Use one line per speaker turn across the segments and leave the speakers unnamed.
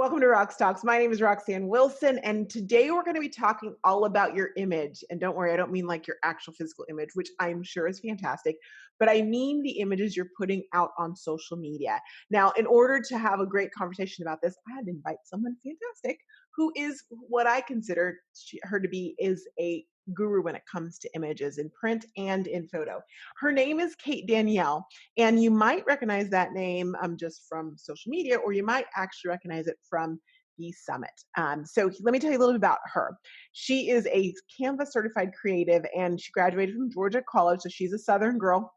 Welcome to RoxTalks. My name is Roxanne Wilson, and today we're going to be talking all about your image. And don't worry, I don't mean like your actual physical image, which I'm sure is fantastic, but I mean the images you're putting out on social media. Now, in order to have a great conversation about this, I had to invite someone fantastic who is what I consider her to be is a guru when it comes to images in print and in photo. Her name is Kate Danielle, and you might recognize that name just from social media, or you might actually recognize it from the summit. So let me tell you a little bit about her. She is a Canvas certified creative, and she graduated from Georgia College, so she's a Southern girl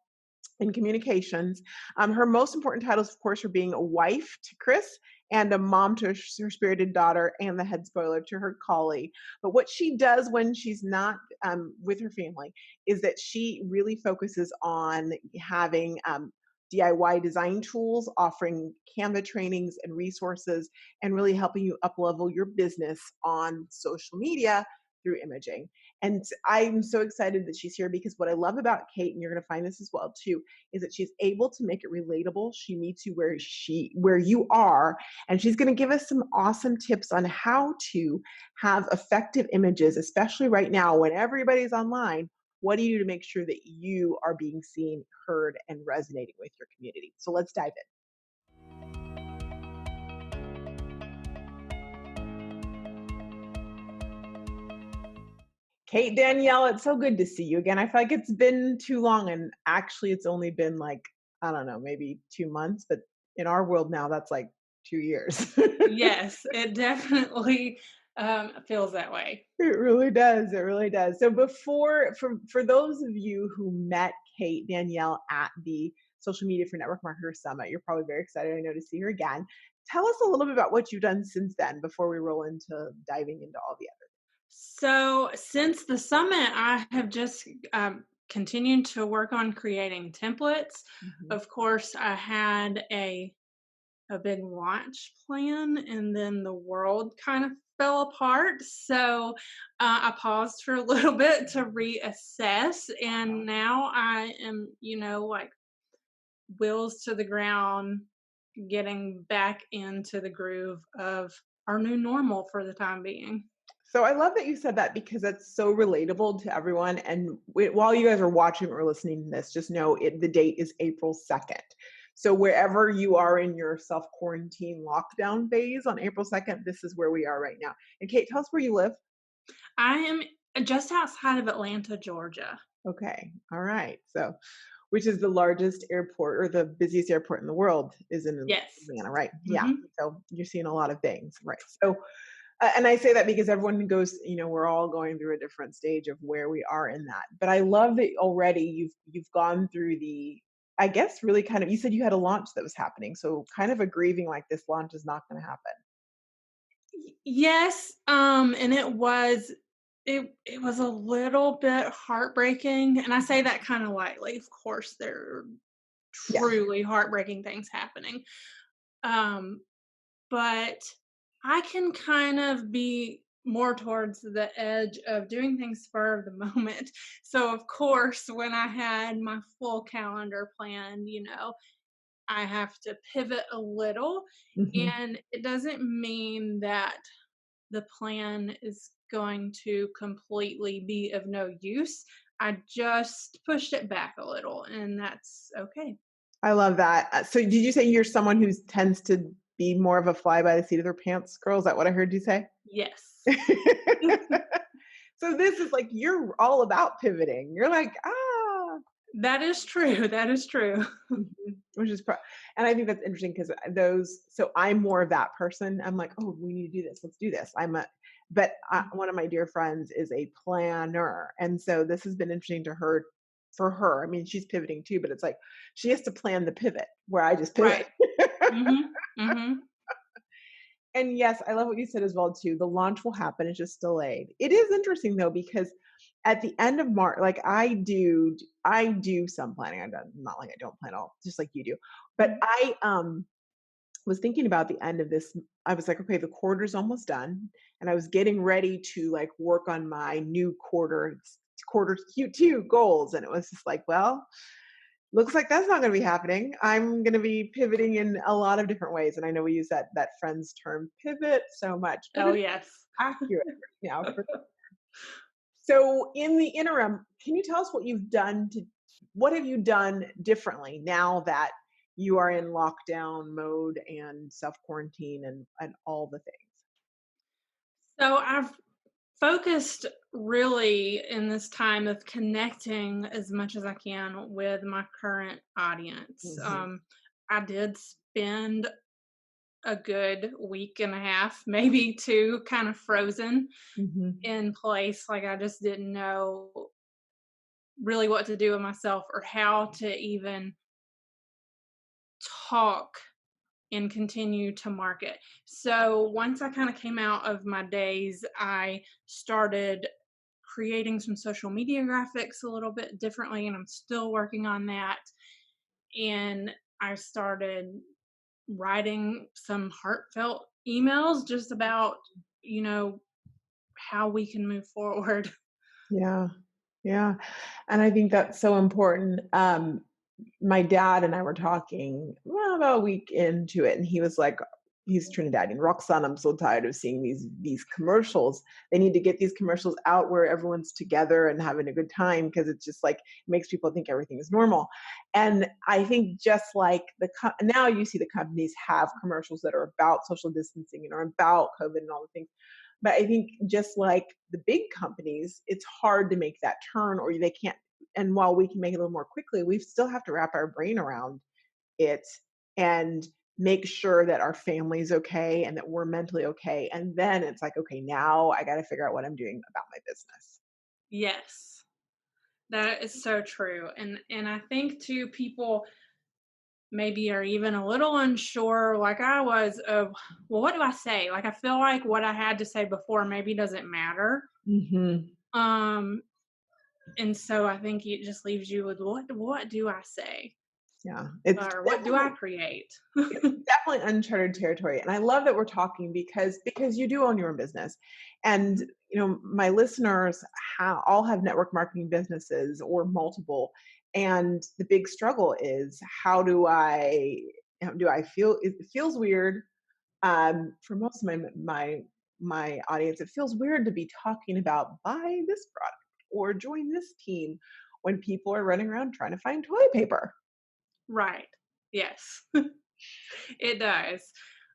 in communications. Her most important titles, of course, are being a wife to Chris and a mom to her spirited daughter and the head spoiler to her collie. But what she does when she's not with her family is that she really focuses on having DIY design tools, offering Canva trainings and resources, and really helping you up level your business on social media through imaging. And I'm so excited that she's here because what I love about Kate, and you're going to find this as well too, is that she's able to make it relatable. She meets you where you are, and she's going to give us some awesome tips on how to have effective images, especially right now when everybody's online. What do you do to make sure that you are being seen, heard, and resonating with your community? So let's dive in. Kate Danielle, it's so good to see you again. I feel like it's been too long, and actually, it's only been like, I don't know, maybe 2 months, but in our world now, that's like 2 years.
Yes, it definitely, feels that way.
It really does. It really does. So for those of you who met Kate Danielle at the Social Media for Network Marketers Summit, you're probably very excited, I know, to see her again. Tell us a little bit about what you've done since then before we roll into diving into all the
So, since the summit, I have just, continued to work on creating templates.
other.
Of course, I had a big launch plan, and then the world kind of fell apart, so, I paused for a little bit to reassess, and now I am, like, wheels to the ground, getting back into the groove of our new normal for the time being.
So I love that you said that because that's so relatable to everyone. And while you guys are watching or listening to this, just know the date is April 2nd. So wherever you are in your self quarantine lockdown phase on April 2nd, this is where we are right now. And Kate, tell us where you live.
I am just outside of Atlanta, Georgia.
Okay. All right. So, which is the largest airport or the busiest airport in the world is in
Yes.
Atlanta, right? Yeah.
Mhm.
So you're seeing a lot of things, right? So and I say that because everyone goes, we're all going through a different stage of where we are in that. But I love that already you've gone through I guess really kind of, you said you had a launch that was happening. So kind of a grieving like this launch is not going to happen.
Yes, and it was a little bit heartbreaking, and I say that kinda lightly. Of course, there are
Yeah.
truly heartbreaking things happening. Um, but I can kind of be more towards the edge of doing things spur of the moment. So, of course, when I had my full calendar planned, I have to pivot a little.
Mhm.
And it doesn't mean that the plan is going to completely be of no use. I just pushed it back a little, and that's okay.
I love that. So did you say you're someone who tends to be more of a fly by the seat of their pants girl? Is that what I heard you say?
Yes.
So this is like you're all about pivoting. You're like, ah.
That is true. That is true.
Mhm. Which is and I think that's interesting because so I'm more of that person. I'm like, oh, we need to do this. Let's do this. But one of my dear friends is a planner. And so this has been interesting for her. I mean, she's pivoting too, but it's like she has to plan the pivot where I just pivot.
Right. Mhm. Mhm.
And yes, I love what you said as well too. The launch will happen. It's just delayed. It is interesting though because at the end of March, like I do some planning. Not like I don't plan all, just like you do. But
Mhm.
I was thinking about the end of this. I was like, okay, the quarter's almost done, and I was getting ready to like work on my new quarter Q2 goals, and it was just like, well, looks like that's not going to be happening. I'm going to be pivoting in a lot of different ways, and I know we use that friends term pivot so much, but
Oh,
it's
yes.
accurate right now. So, in the interim, can you tell us what have you done differently now that you are in lockdown mode and self quarantine and all the things?
So I've focused really in this time of connecting as much as I can with my current audience.
Hmm.
I did spend a good week and a half, maybe two, kind of frozen
Hmm.
in place. Like I just didn't know really what to do with myself or how to even talk and continue to market. So once I kind of came out of my days, I started creating some social media graphics a little bit differently, and I'm still working on that. And I started writing some heartfelt emails just about, you know, how we can move forward.
Yeah, yeah, and I think that's so important. My dad and I were talking, well, about a week into it, and he was like, he's Trinidadian. Roxanne, I'm so tired of seeing these commercials. They need to get these commercials out where everyone's together and having a good time because it's just like it makes people think everything is normal. And I think just like now you see the companies have commercials that are about social distancing and are about COVID and all the things. But I think just like the big companies, it's hard to make that turn or they can't. And while we can make it a little more quickly, we still have to wrap our brain around it and make sure that our family's okay and that we're mentally okay. And then it's like, okay, now I got to figure out what I'm doing about my business.
Yes, that is so true. And I think too people maybe are even a little unsure like I was of, well, what do I say? Like I feel like what I had to say before maybe doesn't matter.
Hmm.
Um and so I think it just leaves you with what do I say?
Yeah, it's
Or what do I
definitely
create?
it's definitely uncharted territory, and I love that we're talking because you do own your own business, and
Mhm.
my listeners all have network marketing businesses or multiple, and the big struggle is how do I feel? It feels weird for most of my audience. It feels weird to be talking about buy this product or join this team when people are running around trying to find toilet paper.
Right. Yes. It does.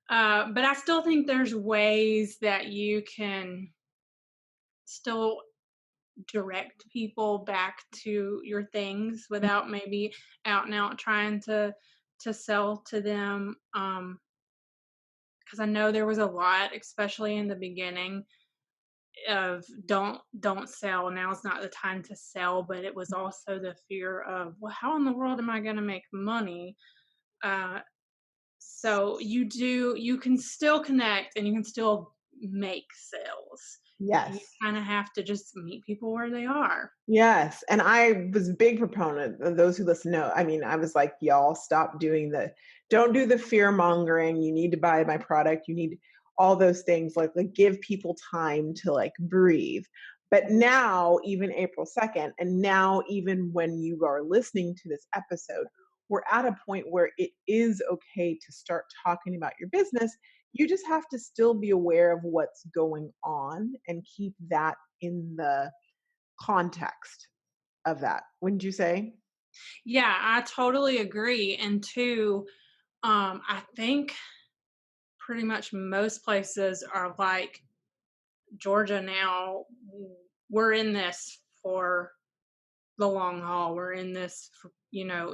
But I still think there's ways that you can still direct people back to your things without maybe out and out trying to sell to them. Because I know there was a lot, especially in the beginning, of don't sell. Now's not the time to sell, but it was also the fear of, well, how in the world am I going to make money? Uh, so you can still connect and you can still make sales. You
Yes.
kind of have to just meet people where they are.
Yes, and I was a big proponent of those who listen know. I mean, I was like, y'all stop don't do the fear mongering. You need to buy my product. You need all those things like give people time to like breathe. But now, even April 2nd, and now even when you are listening to this episode, we're at a point where it is okay to start talking about your business. You just have to still be aware of what's going on and keep that in the context of that, wouldn't you say?
Yeah, I totally agree. And two, I think pretty much most places are like Georgia now. We're in this for the long haul. We're in this, for,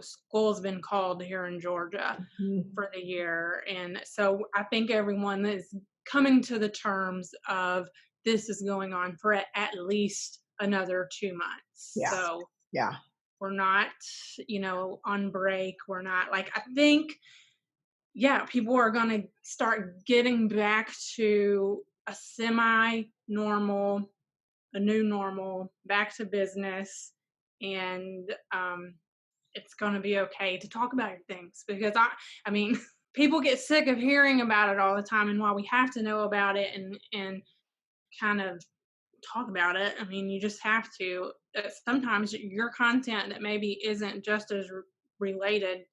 school's been called here in Georgia
Mhm.
for the year. And so I think everyone is coming to the terms of this is going on for at least another 2 months.
Yeah,
So
yeah,
we're not, on break. We're not like, I think, yeah, people are going to start getting back to a semi normal, a new normal, back to business. And it's going to be okay to talk about your things because I mean, people get sick of hearing about it all the time. And while we have to know about it and kind of talk about it, I mean, you just have to. Sometimes your content that maybe isn't just as related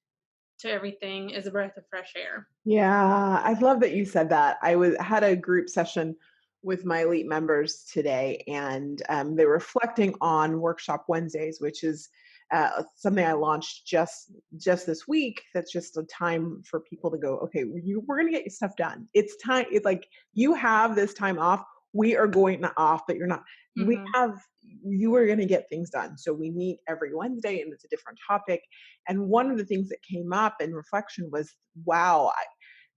to everything is a breath of fresh air.
Yeah, I love that you said that. Had a group session with my elite members today, and they were reflecting on Workshop Wednesdays, which is something I launched just this week. That's just a time for people to go, okay, we're going to get your stuff done. It's time. It's like you have this time off. We are going not off, but you're not. We
Mhm.
have. You are going to get things done. So we meet every Wednesday, and it's a different topic. And one of the things that came up in reflection was, wow,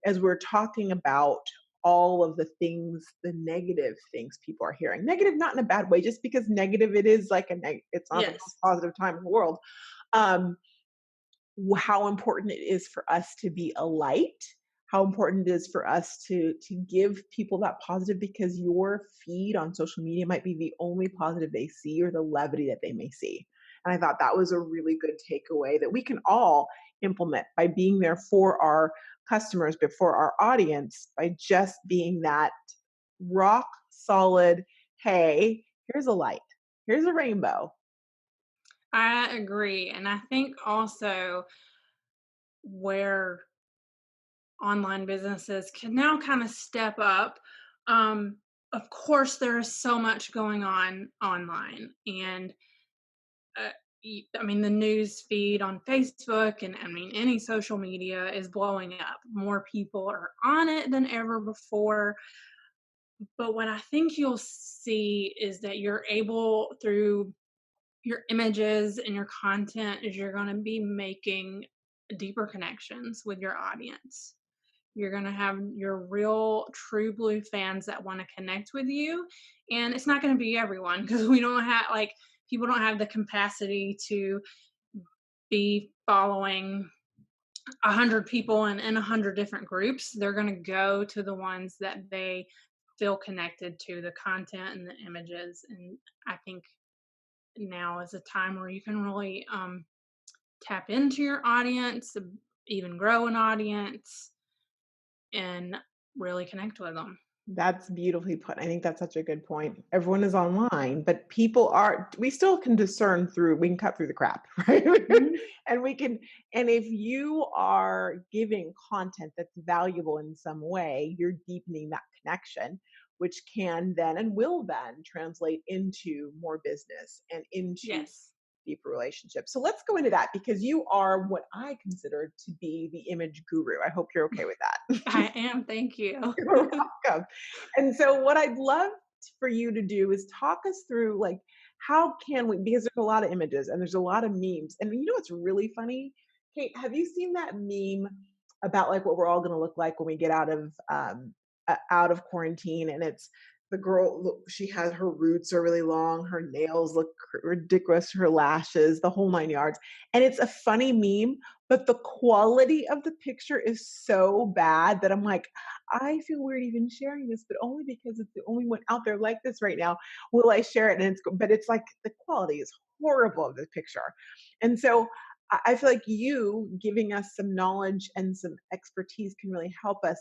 as we're talking about all of the things, the negative things people are hearing. Negative, not in a bad way, just because negative, it is like it's not the most
Yes.
positive time in the world. Um, how important it is for us to be a light, how important it is for us to give people that positive, because your feed on social media might be the only positive they see or the levity that they may see. And I thought that was a really good takeaway that we can all implement by being there for our customers, before our audience, by just being that rock solid, hey, here's a light, here's a rainbow.
I agree. And I think also where online businesses can now kind of step up. Um, of course, there is so much going on online, and uh, I mean, the news feed on Facebook and I mean, any social media is blowing up. More people are on it than ever before. But what I think you'll see is that you're able, through your images and your content, is you're going to be making deeper connections with your audience. You're going to have your real true blue fans that want to connect with you. And it's not going to be everyone, because we don't have, like, people don't have the capacity to be following 100 people in 100 different groups. They're going to go to the ones that they feel connected to, the content and the images. And I think now is a time where you can really tap into your audience, even grow an audience, and really connect with them.
That's beautifully put. I think that's such a good point. Everyone is online, but people are, we still can discern through, we can cut through the crap, right?
Mhm.
and we can, and if you are giving content that's valuable in some way, you're deepening that connection, which can then and will then translate into more business and into
Yes,
deeper relationships. So let's go into that, because you are what I consider to be the image guru. I hope you're okay with that.
I am. Thank you.
You're welcome. And so what I'd love for you to do is talk us through, like, how can we, because there's a lot of images and there's a lot of memes. And you know what's really funny? Kate, have you seen that meme about like what we're all going to look like when we get out of quarantine? And it's the girl, she has, her roots are really long, her nails look ridiculous, her lashes, the whole nine yards. And it's a funny meme, but the quality of the picture is so bad that I'm like, I feel weird even sharing this, but only because it's the only one out there like this right now. Will I share it? And but it's like the quality is horrible of the picture. And so I feel like you giving us some knowledge and some expertise can really help us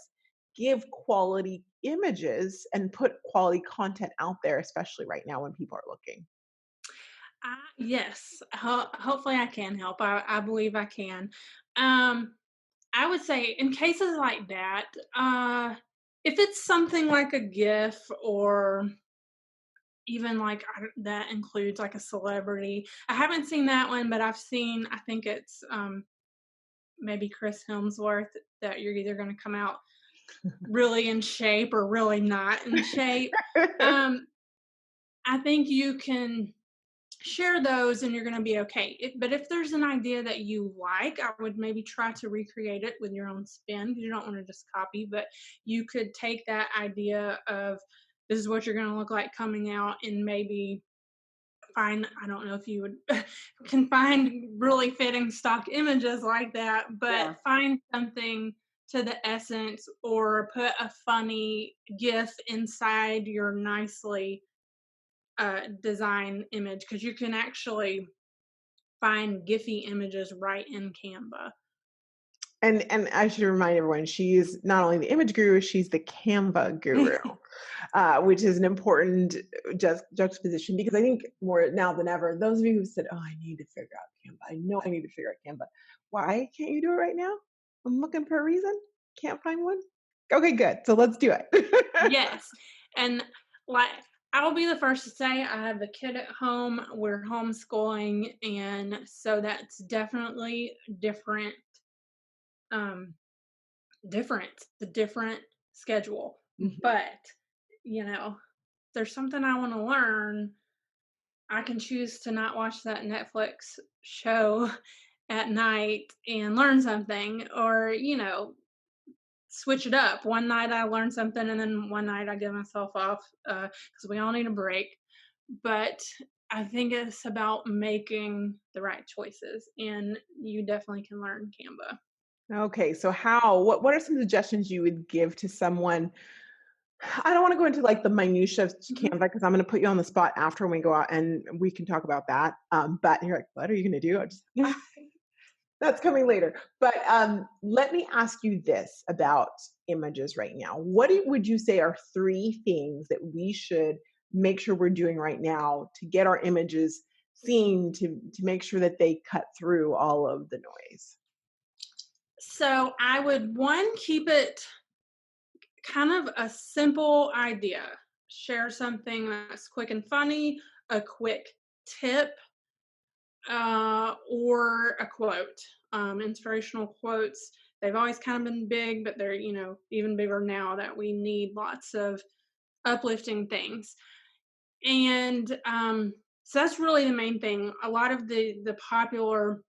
give quality images and put quality content out there, especially right now when people are looking.
Yes, hopefully I can help. I believe I can. Um, I would say in cases like that, if it's something like a GIF, or even like that includes like a celebrity. I haven't seen that one, but I've seen. I think it's maybe Chris Hemsworth, that you're either going to come out really in shape or really not in shape. Um, I think you can share those and you're going to be okay. But if there's an idea that you like, I would maybe try to recreate it with your own spin, because you don't want to just copy, but you could take that idea of this is what you're going to look like coming out, and maybe find, I don't know if you would can find really fitting stock images like that, but
Yeah.
find something to the essence, or put a funny GIF inside your nicely design image, because you can actually find Giphy images right in Canva.
And I should remind everyone, she's not only the image guru, she's the Canva guru, which is an important just juxtaposition because I think more now than ever, those of you who said, "Oh, I need to figure out Canva. I know I need to figure out Canva." Why can't you do it right now? I'm looking for a reason. Can't find one. Okay, good. So let's do it.
Yes, and, like, I'll be the first to say I have a kid at home, we're homeschooling, and so that's definitely different, um, the different schedule,
Mhm.
but, you know, there's something I wanna learn, I can choose to not watch that Netflix show at night and learn something or, switch it up. One night I learn something and then one night I give myself off, because we all need a break. But I think it's about making the right choices, and you definitely can learn Canva.
Okay, so what are some suggestions you would give to someone? I don't wanna go into, like, the minutia of
Mhm.
Canva because I'm gonna put you on the spot after when we go out, and we can talk about that, but you're like, "What are you gonna do?" I just that's coming later. But, let me ask you this about images right now. Would you say are 3 things that we should make sure we're doing right now to get our images seen, to make sure that they cut through all of the noise?
So I would one keep it kind of a simple idea. Share something that's quick and funny, a quick tip, or a quote. Inspirational quotes. They've always kind of been big, but they're even bigger now that we need lots of uplifting things. And so that's really the main thing. A lot of the popular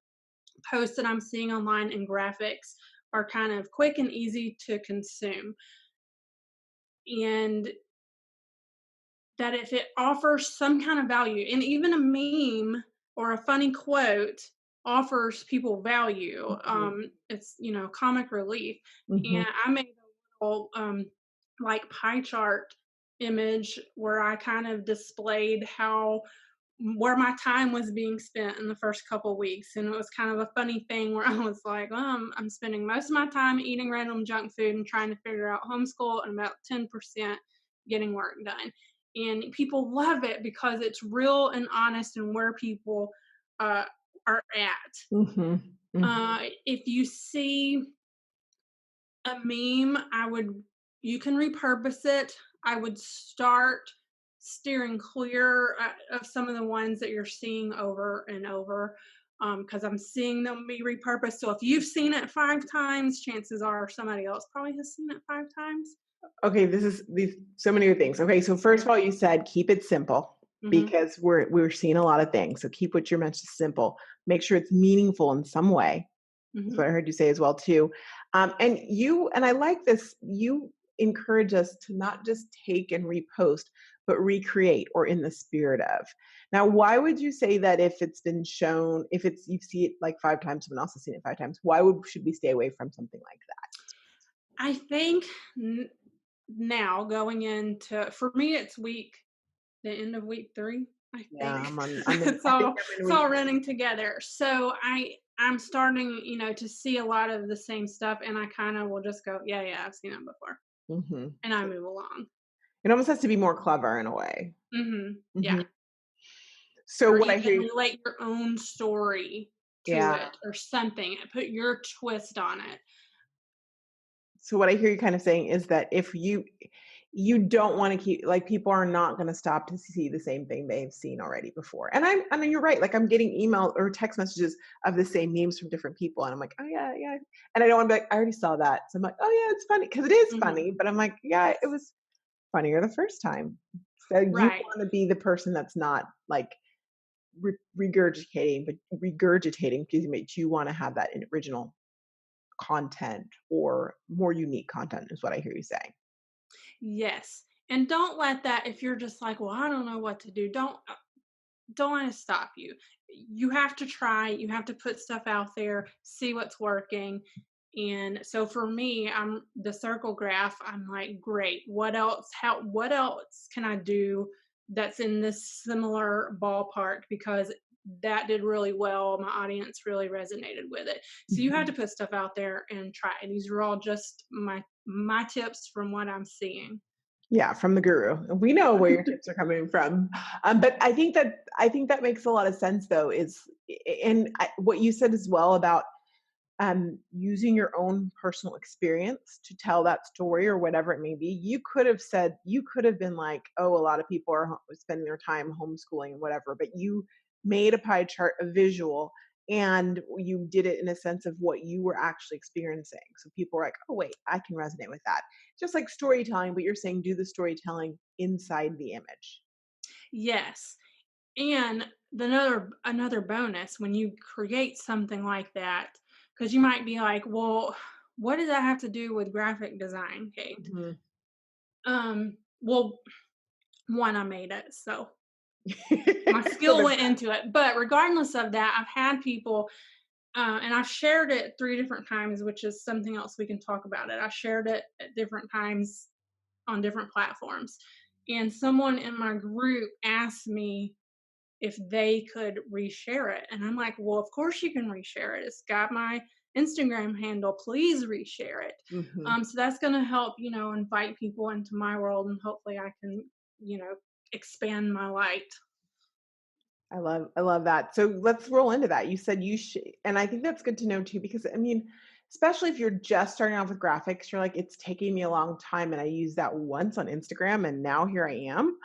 posts that I'm seeing online and graphics are kind of quick and easy to consume. And that if it offers some kind of value, and even a meme or a funny quote offers people value,
Mhm,
it's comic relief. And
mhm.
I made a little like pie chart image where I kind of displayed how where my time was being spent in the first couple weeks, and it was kind of a funny thing where I was like, I'm spending most of my time eating random junk food and trying to figure out homeschool, and about 10% getting work done. And people love it because it's real and honest and where people uh, are at.
Mhm, mhm.
If you see a meme, you can repurpose it. I would start steering clear of some of the ones that you're seeing over and over, because I'm seeing them be repurposed. So if you've seen it 5 times, chances are somebody else probably has seen it 5 times.
Okay, this is these so many good things. Okay, so first of all, you said keep it simple
Mm-hmm.
because we're seeing a lot of things. So keep what your message simple. Make sure it's meaningful in some way. That's what
Mm-hmm.
I heard you say as well too. And I like this. You encourage us to not just take and repost, but recreate or in the spirit of. Now, why would you say that if it's been shown, if it's you see it like 5 times, someone else has seen it 5 times, why should we stay away from something like
I think now going into for me it's the end of week 3, I
that? Yeah,
think.
I think I'm in
It's
week
all
3.
running together. So I'm starting, to see a lot of the same stuff, and I kinda will just go, "Yeah, yeah, I've seen them before,"
Mhm.
and I move along.
It almost has to be more clever in a way.
Mhm. Yeah.
Mhm. So
Or
what I
even
hear
relate your own story to
yeah.
it or something, and put your twist on it.
So what I hear you kind of saying is that if you don't wanna keep like, people are not gonna stop to see the same thing they've seen already before. And you're right, like, I'm getting email or text messages of the same memes from different people, and I'm like, "Oh, yeah, yeah." And I don't wanna be like, "I already saw that." So I'm like, "Oh, yeah, it's funny because it is
Mhm.
funny, but I'm like, "Yeah, it
Yes.
was funnier the first time." So you
Right.
wanna be the person that's not, like, regurgitating, excuse me, but you wanna have that original content or more unique content is what I hear you saying.
Yes. And don't let that if you're just like, "Well, I don't know what to do," don't let it stop you. You have to try, you have to put stuff out there, see what's working. And so for me, I'm the circle graph, I'm like, great, what else can I do that's in this similar ballpark? Because that did really well. My audience really resonated with it. So you have to
Mhm.
put stuff out there and try. These are all just my tips from what I'm seeing.
Yeah, from the guru. We know where your tips are coming from. But I think that makes a lot of sense though, and what you said as well about using your own personal experience to tell that story or whatever it may be. You could have been like, oh, a lot of people are spending their time homeschooling and whatever, but you made a pie chart, a visual, and you did it in a sense of what you were actually experiencing. So people were like, oh, wait, I can resonate with that. Just like storytelling, but you're saying do the storytelling inside the image.
Yes. And another bonus when you create something like that, because you might be like, well, what does that have to do with graphic design, Kate?
Mhm.
Well, one, I made it, so my
So
skill
there's
went into it. But regardless of that, I've had people, and I've shared it 3 different times, which is something else we can talk about it. I shared it at different times on different platforms, and someone in my group asked me if they could reshare it. And I'm like, well, of course you can reshare it. It's got my Instagram handle. Please reshare it.
Mhm.
So that's going to help, invite people into my world, and hopefully I can, expand my light.
I love that. So let's roll into that. You said you should, and I think that's good to know too, because I mean, especially if you're just starting off with graphics, you're like, it's taking me a long time, and I used that once on Instagram, and now here I am.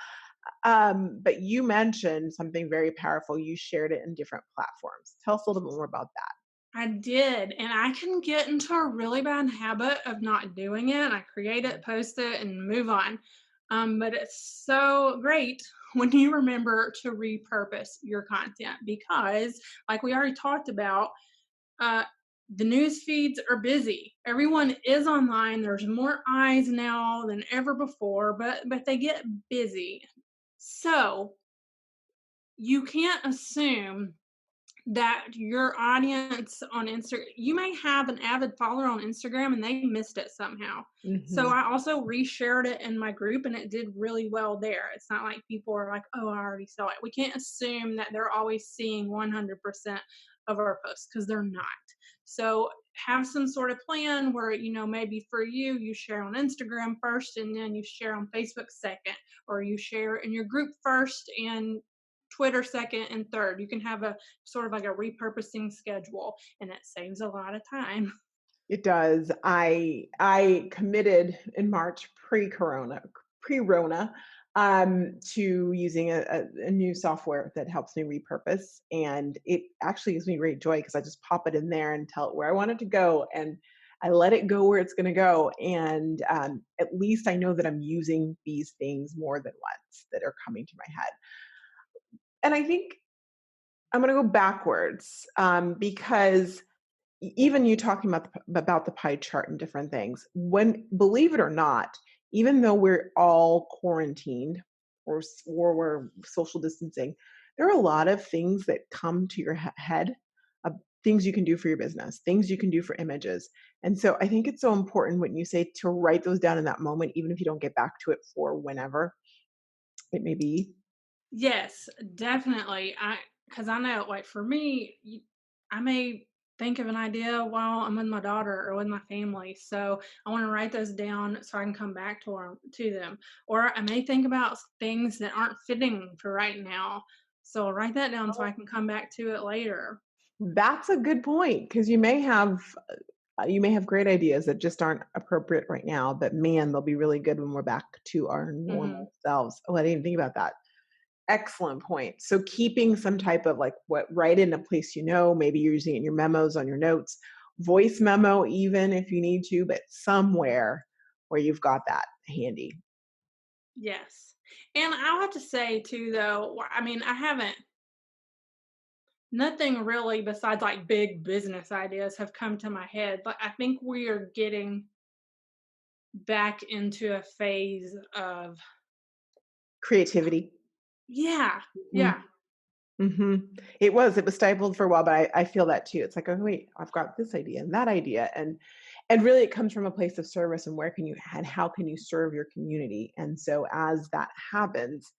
But you mentioned something very powerful. You shared it in different platforms. Tell us a little bit more about that.
I did, and I can get into a really bad habit of not doing it. I create it, post it, and move on. But it's so great when you remember to repurpose your content because, like we already talked about, uh, the news feeds are busy. Everyone is online. There's more eyes now than ever before, but they get busy. So you can't assume that your audience on Instagram, you may have an avid follower on Instagram and they missed it somehow. So
Hmm.
I also reshared it in my group and it did really well there. It's not like people are like, oh, I already saw it. We can't assume that they're always seeing 100% of our posts because they're not. So have some sort of plan where, maybe for you, you share on Instagram first and then you share on Facebook second, or you share in your group first and Twitter second and third. You can have a sort of like a repurposing schedule, and it saves a lot of time.
It does. I committed in March pre-Rona, to using a new software that helps me repurpose, and it actually gives me great joy because I just pop it in there and tell it where I want it to go, and I let it go where it's going to go, and at least I know that I'm using these things more than once that are coming to my head. And I think I'm going to go backwards, because even you talking about the pie chart and different things, when believe it or not, even though we're all quarantined or we're social distancing, there are a lot of things that come to your head, of things you can do for your business, things you can do for images. And so I think it's so important when you say to write those down in that moment, even if you don't get back to it for whenever it may be.
Yes, definitely. Because I know, like for me, I may think of an idea while I'm with my daughter or with my family, so I want to write those down so I can come back to them. Or I may think about things that aren't fitting for right now, so I'll write that down so I can come back to it later.
That's a good point because you may have great ideas that just aren't appropriate right now, but man, they'll be really good when we're back to our
Hmm.
normal selves. Oh, I didn't even think about that. Excellent point. So keeping some type of like what right in a place, maybe you're using it in your memos on your notes, voice memo, even if you need to, but somewhere where you've got that handy.
Yes. And I'll have to say too, though, I mean, I haven't, nothing really besides like big business ideas have come to my head, but I think we are getting back into a phase of,
Creativity.
yeah, yeah,
It was stifled for a while, but I feel that too. It's like, oh wait, I've got this idea and that idea, and really it comes from a place of service and how can you serve your community? And so as that happens,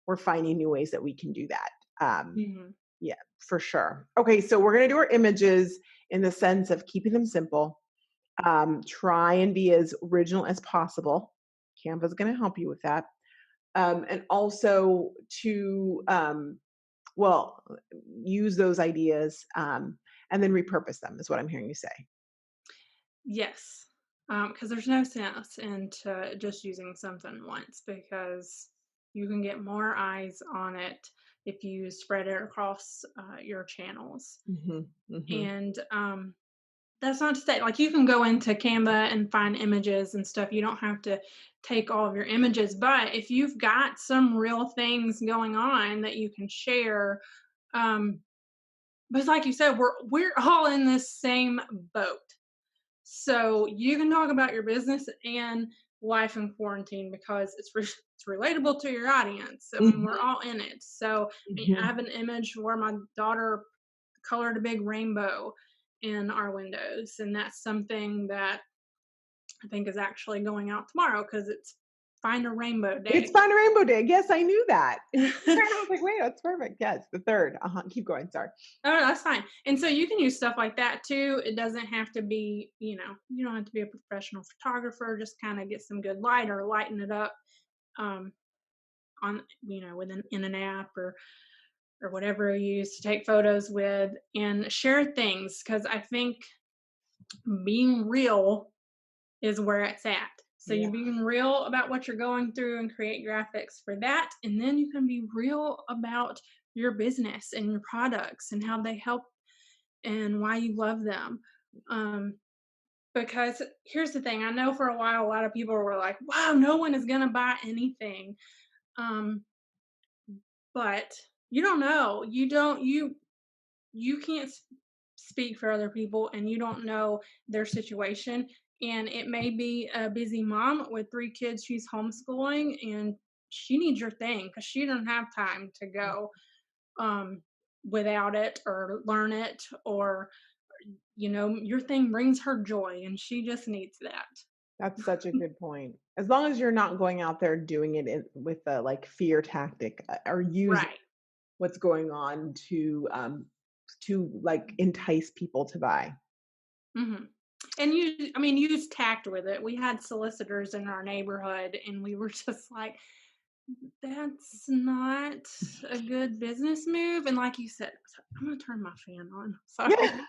we're finding new ways that we can do that.
mhm.
Yeah. For sure. Okay, so we're going to do our images in the sense of keeping them simple. Try and be as original as possible. Canva's going to help you with that. And also to, well, use those ideas and then repurpose them, is what I'm hearing you say.
Yes, because there's no sense into just using something once because you can get more eyes on it if you spread it across your channels.
Hmm. Hmm.
And that's not to say, like, you can go into Canva and find images and stuff. You don't have to take all of your images, but if you've got some real things going on that you can share, um, but like you said, we're all in this same boat. So you can talk about your business and life in quarantine because it's relatable to your audience. I mean, we're
Hmm.
all in it. So I
Hmm.
have an image where my daughter colored a big rainbow in our windows, and that's something that I think is actually going out tomorrow because it's Find a Rainbow
It's
Day.
Find a Rainbow Day. Yes, I knew that. I was like, wait, that's perfect. Yes, the third. Keep going. Sorry.
Oh, that's fine. And so you can use stuff like that too. It doesn't have to be, you don't have to be a professional photographer. Just kind of get some good light or lighten it up um, on, within in an app or whatever you use to take photos with, and share things because I think being real is where it's at. So
Yeah,
you're being real about what you're going through and create graphics for that, and then you can be real about your business and your products and how they help and why you love them. Um, because here's the thing, I know for a while a lot of people were like, "Wow, no one is gonna buy anything." Um, but you don't know. You can't speak for other people, and you don't know their situation. And it may be a busy mom with 3 kids she's homeschooling, and she needs your thing because she doesn't have time to go um, without it or learn it or your thing brings her joy and she just needs that.
that's such a good point. As long as you're not going out there doing it with a like fear tactic or using
Right.
what's going on to like entice people to buy.
Hmm. And I mean, use tact with it. We had solicitors in our neighborhood, and we were just like, "That's not a good business move." And like you said, I'm gonna turn my fan on.
Yeah.
Sorry.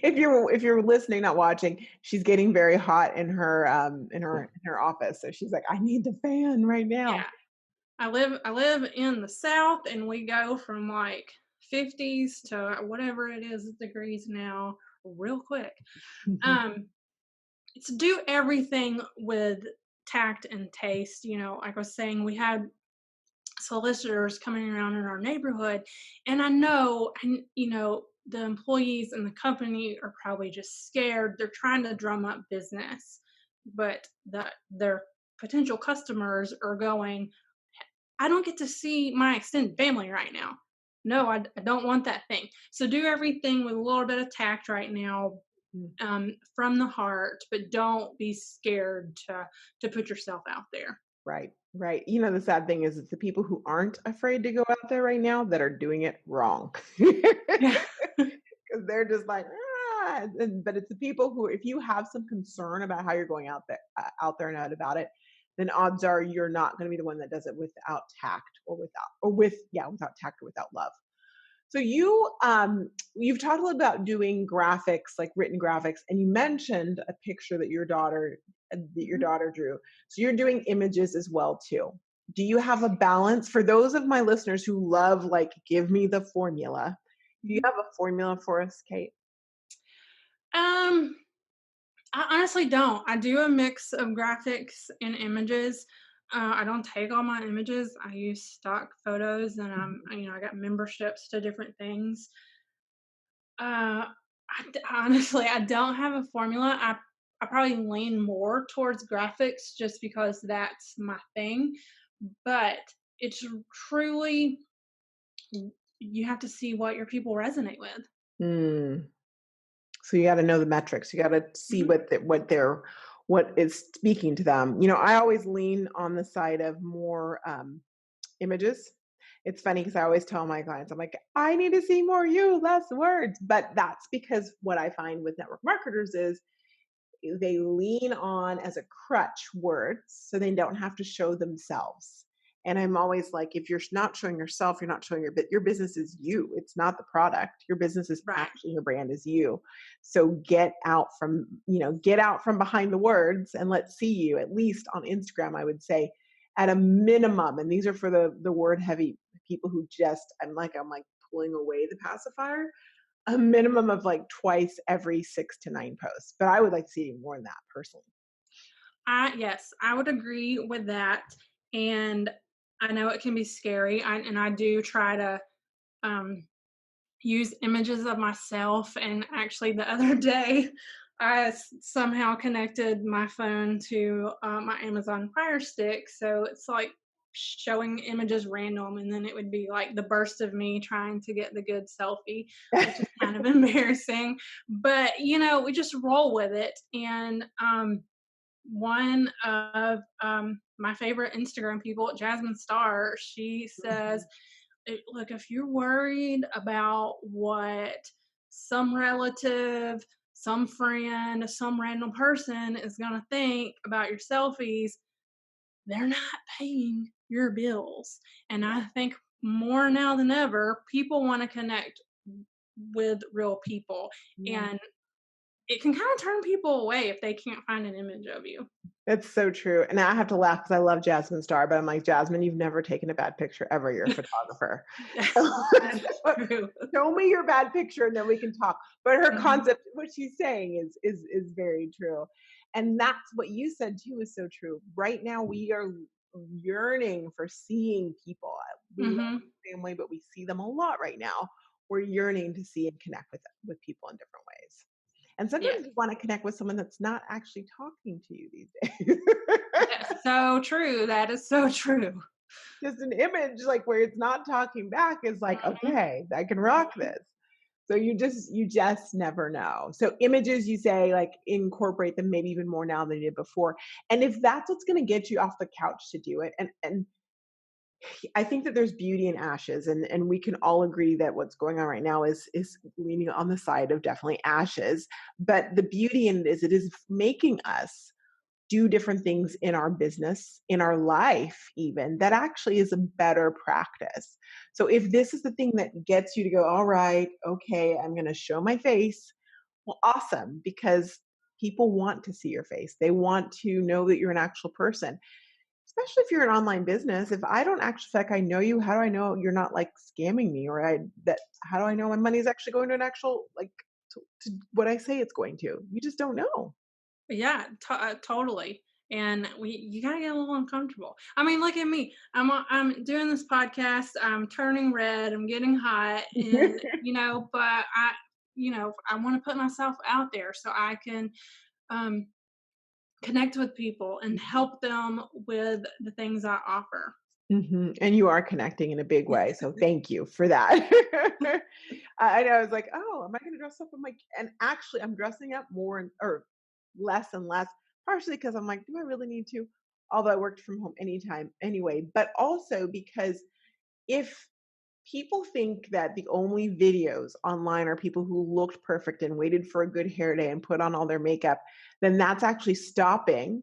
If you're listening, not watching, she's getting very hot in her office. So she's like, I need the fan right now.
Yeah, I live in the South, and we go from like 50s to whatever it is degrees now, real quick. Um, to do everything with tact and taste. Like I was saying, we had solicitors coming around in our neighborhood, and I know, and the employees in the company are probably just scared. They're trying to drum up business, but their potential customers are going, I don't get to see my extended family right now. No, I don't want that thing. So do everything with a little bit of tact right now, from the heart, but don't be scared to put yourself out there.
Right, right. The sad thing is it's the people who aren't afraid to go out there right now that are doing it wrong.
Yeah.
Because they're just like, but it's the people who, if you have some concern about how you're going out there and out about it, then odds are you're not going to be the one that does it without tact without tact or without love. So you've talked a little about doing graphics, like written graphics, and you mentioned a picture that your daughter drew. So you're doing images as well too. Do you have a balance for those of my listeners who love like give me the formula? Do you
Mhm.
have a formula for us, Kate?
Um, I honestly don't. I do a mix of graphics and images. I don't take all my images. I use stock photos, and I got memberships to different things. Honestly, I don't have a formula. I probably lean more towards graphics just because that's my thing. But it's truly you have to see what your people resonate with.
Mm. So you got to know the metrics. You got to see
Mhm.
what is speaking to them. I always lean on the side of more images. It's funny because I always tell my clients, I'm like, I need to see more you, less words. But that's because what I find with network marketers is they lean on as a crutch words so they don't have to show themselves. And I'm always like, if you're not showing yourself, you're not showing your business is you. It's not the product. Your business is
Right.
actually your brand is you. So get out from behind the words and let's see you, at least on Instagram, I would say at a minimum. And these are for the word heavy people who just I'm like pulling away the pacifier, a minimum of like twice every 6 to 9 posts, but I would like to see more than that personally.
Yes, I would agree with that. And I know it can be scary. I do try to um, use images of myself. And actually, the other day, somehow connected my phone to my Amazon Fire Stick. So it's like showing images random. And then it would be like the burst of me trying to get the good selfie, which is kind of embarrassing. But, we just roll with it. And one of my favorite Instagram people, Jasmine Star, she says, Look, if you're worried about what some relative, some friend, some random person is going to think about your selfies, they're not paying your bills." And I think more now than ever, people want to connect with real people.
Yeah.
And it can kind of turn people away if they can't find an image of you.
That's so true, and I have to laugh because I love Jasmine Star, but I'm like, "Jasmine, you've never taken a bad picture ever. You're a photographer.
That is
So,
true.
show me your bad picture and then we can talk." But her
Mhm.
concept, what she's saying is very true, and that's what you said too is so true. Right now, we are yearning for seeing people. We love
Mhm.
family, but we see them a lot right now. We're yearning to see and connect with people in different ways. And
Yeah.
sometimes you want to connect with someone that's not actually talking to you these days.
That's so true. That is so true.
Just an image like where it's not talking back is like,
Mhm.
okay, I can rock this. So you just never know. So images, you say, like, incorporate them maybe even more now than you did before. And if that's what's going to get you off the couch to do it, and I think that there's beauty in ashes, and we can all agree that what's going on right now is leaning on the side of definitely ashes. But the beauty in it is making us do different things in our business, in our life, even that actually is a better practice. So if this is the thing that gets you to go, all right, okay, I'm going to show my face, well, awesome, because people want to see your face. They want to know that you're an actual person, especially if you're an online business. If I don't actually feel like I know you, how do I know you're not like scamming me, or how do I know my money is actually going to an actual, like, to what I say it's going to? You just don't know.
Yeah, totally. And you gotta get a little uncomfortable. I mean, look at me. I'm doing this podcast. I'm turning red. I'm getting hot, and but I want to put myself out there so I can um, connect with people and help them with the things I offer.
And you are connecting in a big way, so thank you for that. I know, I was like, "Oh, am I gonna dress up?" I'm like, and actually I'm dressing up more or less and less, partially because 'cause I'm like, "Do I really need to?" Although I worked from home anytime anyway, but also because if people think that the only videos online are people who looked perfect and waited for a good hair day and put on all their makeup, then that's actually stopping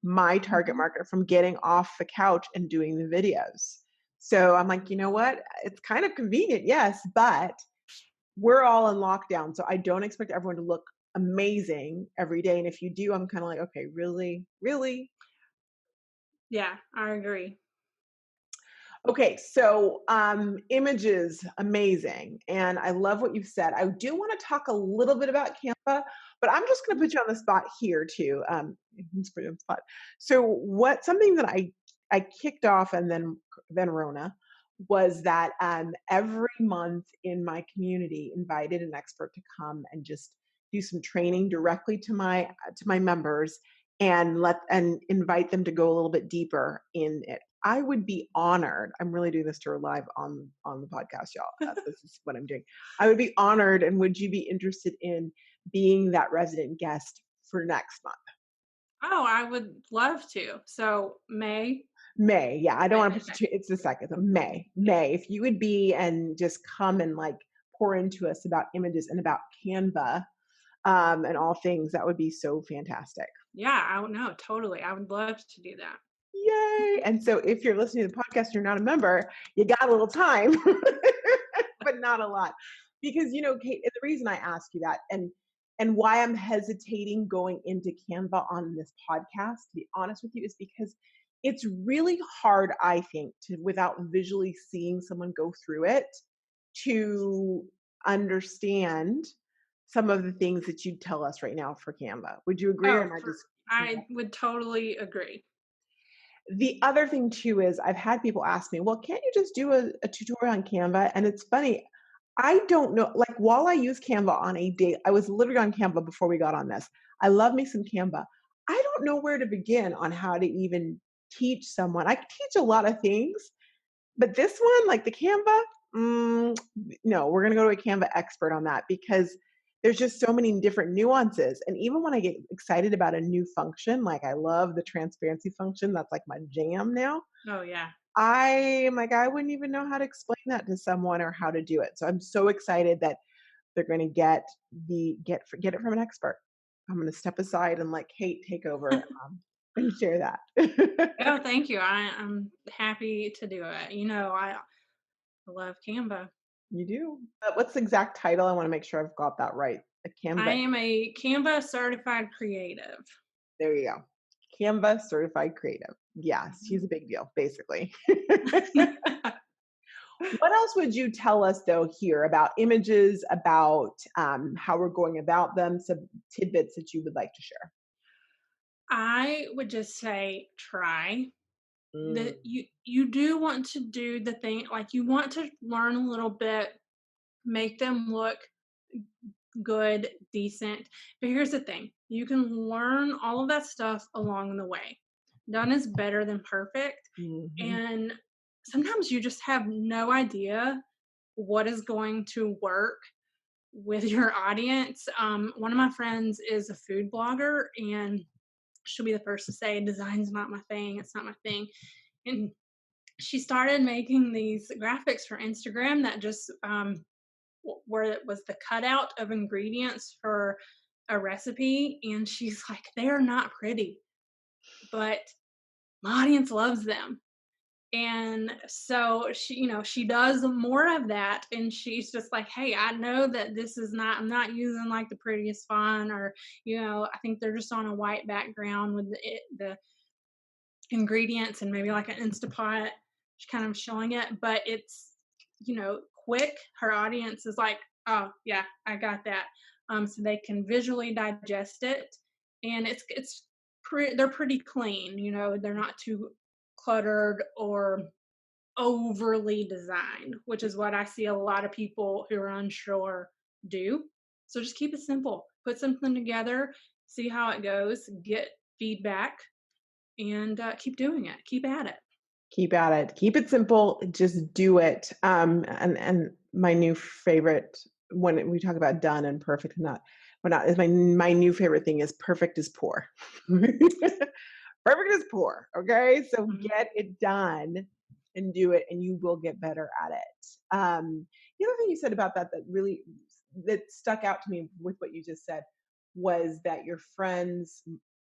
my target
Mhm.
market from getting off the couch and doing the videos. So I'm like, you know what? It's kind of convenient, yes, but we're all in lockdown. So I don't expect everyone to look amazing every day. And if you do, I'm kind of like, okay, really? Really?
Yeah, I agree.
Okay, so images, amazing. And I love what you've said. I do want to talk a little bit about Canva, but I'm just going to
Mhm.
put you on the spot here too. Just put you on the spot. So what something that I kicked off and then Rona was that every month in my community invited an expert to come and just do some training directly to my members and let invite them to go a little bit deeper in it. I would be honored. I'm really doing this to her live on the podcast, y'all. This is what I'm doing. I would be honored, and would you be interested in being that resident guest for next month?
Oh, I would love to. So May.
May. Yeah, I don't
May,
want to put
okay.
you. It's the second. So May. May. If you would be and just come and like pour into us about images and about Canva and all things, that would be so fantastic.
Yeah, I would know, totally. I would love to do that.
Yay! And so if you're listening to the podcast, you're not a member, you got a little time, but not a lot. Because Kate, the reason I ask you that and why I'm hesitating going into Canva on this podcast, to be honest with you, is because it's really hard, I think, to without visually seeing someone go through it to understand some of the things that you tell us right now for Canva. Would you agree or
Oh,
am I
for
just
I would totally agree.
the other thing too is I've had people ask me, well, can't you just do a tutorial on Canva? And it's funny, I don't know. Like while I use Canva on a day, I was literally on Canva before we got on this. I love me some Canva. I don't know where to begin on how to even teach someone. I can teach a lot of things, but this one, like the Canva, no, we're gonna go to a Canva expert on that because there's just so many different nuances. And even when I get excited about a new function, like I love the transparency function, that's like my jam now.
Oh, yeah.
I am like, I wouldn't even know how to explain that to someone or how to do it. So I'm so excited that they're gonna get it from an expert. I'm gonna step aside and let Kate take over and share that.
Oh, thank you. I'm happy to do it. I love Canva.
You do. What's the exact title? I wanna make sure I've got that right. A
I
Canva
am a Canva certified creative.
there you go. Canva certified creative. Yes, she's
Mhm.
a big deal, basically. What else would you tell us though here about images, about how we're going about them, some tidbits that you would like to share?
I would just say try.
Mm,
That you do want to do the thing, like, you want to learn a little bit, make them look good, decent. But here's the thing, you can learn all of that stuff along the way. Done is better than perfect.
mhm,
And sometimes you just have no idea what is going to work with your audience. One of my friends is a food blogger, and she'll be the first to say, design's not my thing, it's not my thing. And she started making these graphics for Instagram that just where it was the cutout of ingredients for a recipe, and she's like, they're not pretty, but my audience loves them. And so she does more of that, and she's just like, hey, I know that this is not, I'm not using like the prettiest font, or I think they're just on a white background with the ingredients and maybe like an Instapot, kind of showing it, but it's quick. Her audience is like, oh yeah, I got that. So they can visually digest it, and they're pretty clean. They're not too cluttered or overly designed, which is what I see a lot of people who are unsure do. So just keep it simple. Put something together, see how it goes, get feedback, and keep doing it. Keep at it.
keep at it. Keep it simple, just do it. And my new favorite when we talk about done and perfect and not well not is my new favorite thing is perfect is poor. Perfect is poor. Okay. So
Mhm.
get it done and do it, and you will get better at it. The other thing you said about that that stuck out to me with what you just said was that your friends,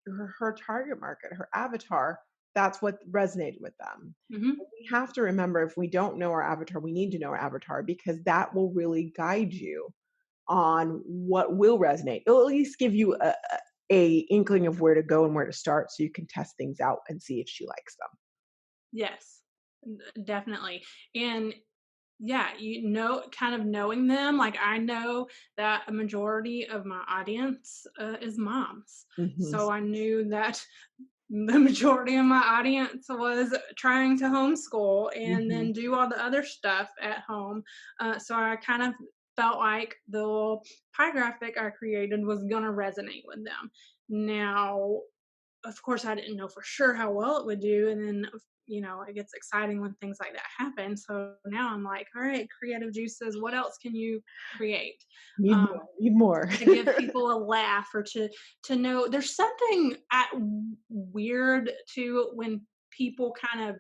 her target market, her avatar, that's what resonated with them.
Mhm.
We have to remember if we don't know our avatar, we need to know our avatar because that will really guide you on what will resonate. It'll at least give you a inkling of where to go and where to start so you can test things out and see if she likes them.
Yes. Definitely. And yeah, kind of knowing them, like I know that a majority of my audience is moms.
Mhm.
So I knew that the majority of my audience was trying to homeschool and
Mhm.
then do all the other stuff at home. So I kind of felt like the little pie graphic I created was going to resonate with them. Now, of course, I didn't know for sure how well it would do. And then, it gets exciting when things like that happen. So now I'm like, all right, creative juices, what else can you create?
Need more,
Um,
need more.
to give people a laugh, or to know there's something weird to when people kind of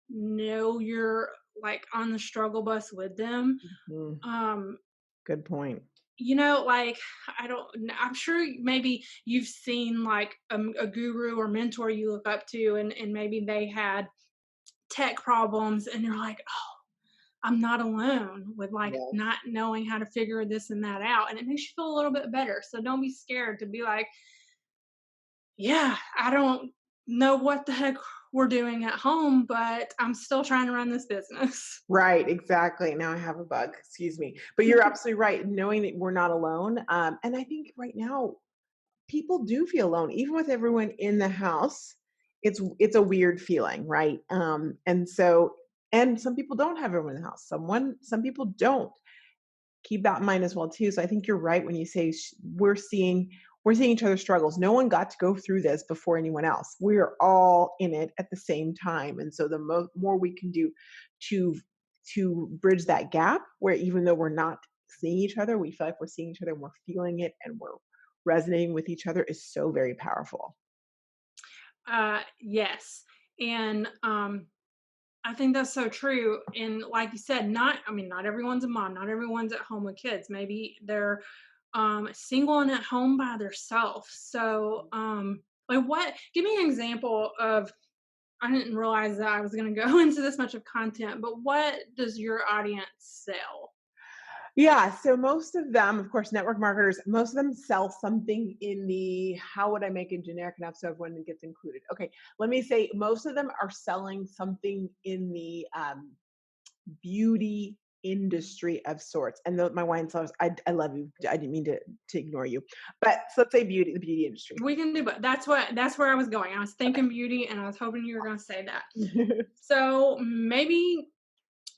know you're, like, on the struggle bus with them.
Mm,
Um,
good point.
like, I'm sure maybe you've seen, like, a guru or mentor you look up to, and maybe they had tech problems, and you're like, "Oh, I'm not alone with, like,
Yes.
not knowing how to figure this and that out," and it makes you feel a little bit better, so don't be scared to be like, "Yeah, I don't know what the heck we're doing at home, but I'm still trying to run this business."
Right, exactly. Now I have a bug, excuse me. But you're absolutely right, knowing that we're not alone. And I think right now people do feel alone, even with everyone in the house. It's a weird feeling, right? And some people don't have everyone in the house. Some people don't. Keep that in mind as well too. So I think you're right when you say we're seeing each other's struggles. No one got to go through this before anyone else. We're all in it at the same time, and so the more we can do to bridge that gap, where even though we're not seeing each other, we feel like we're seeing each other and we're feeling it and we're resonating with each other is so very powerful.
Yes, and, I think that's so true, and like you said, not everyone's a mom, not everyone's at home with kids, maybe they're, single and at home by themselves, so, like, what give me an example of I didn't realize that I was gonna go into this much of content, but what does your audience sell?
Yeah, so most of them, of course, network marketers, most of them sell something in the how would I make it generic enough so everyone gets included? Okay, let me say most of them are selling something in the beauty industry of sorts. And my wine sellers, I love you. I didn't mean to ignore you, but so let's say the beauty industry.
We can do, but that's where I was going. I was thinking beauty, and I was hoping you were gonna say that. So maybe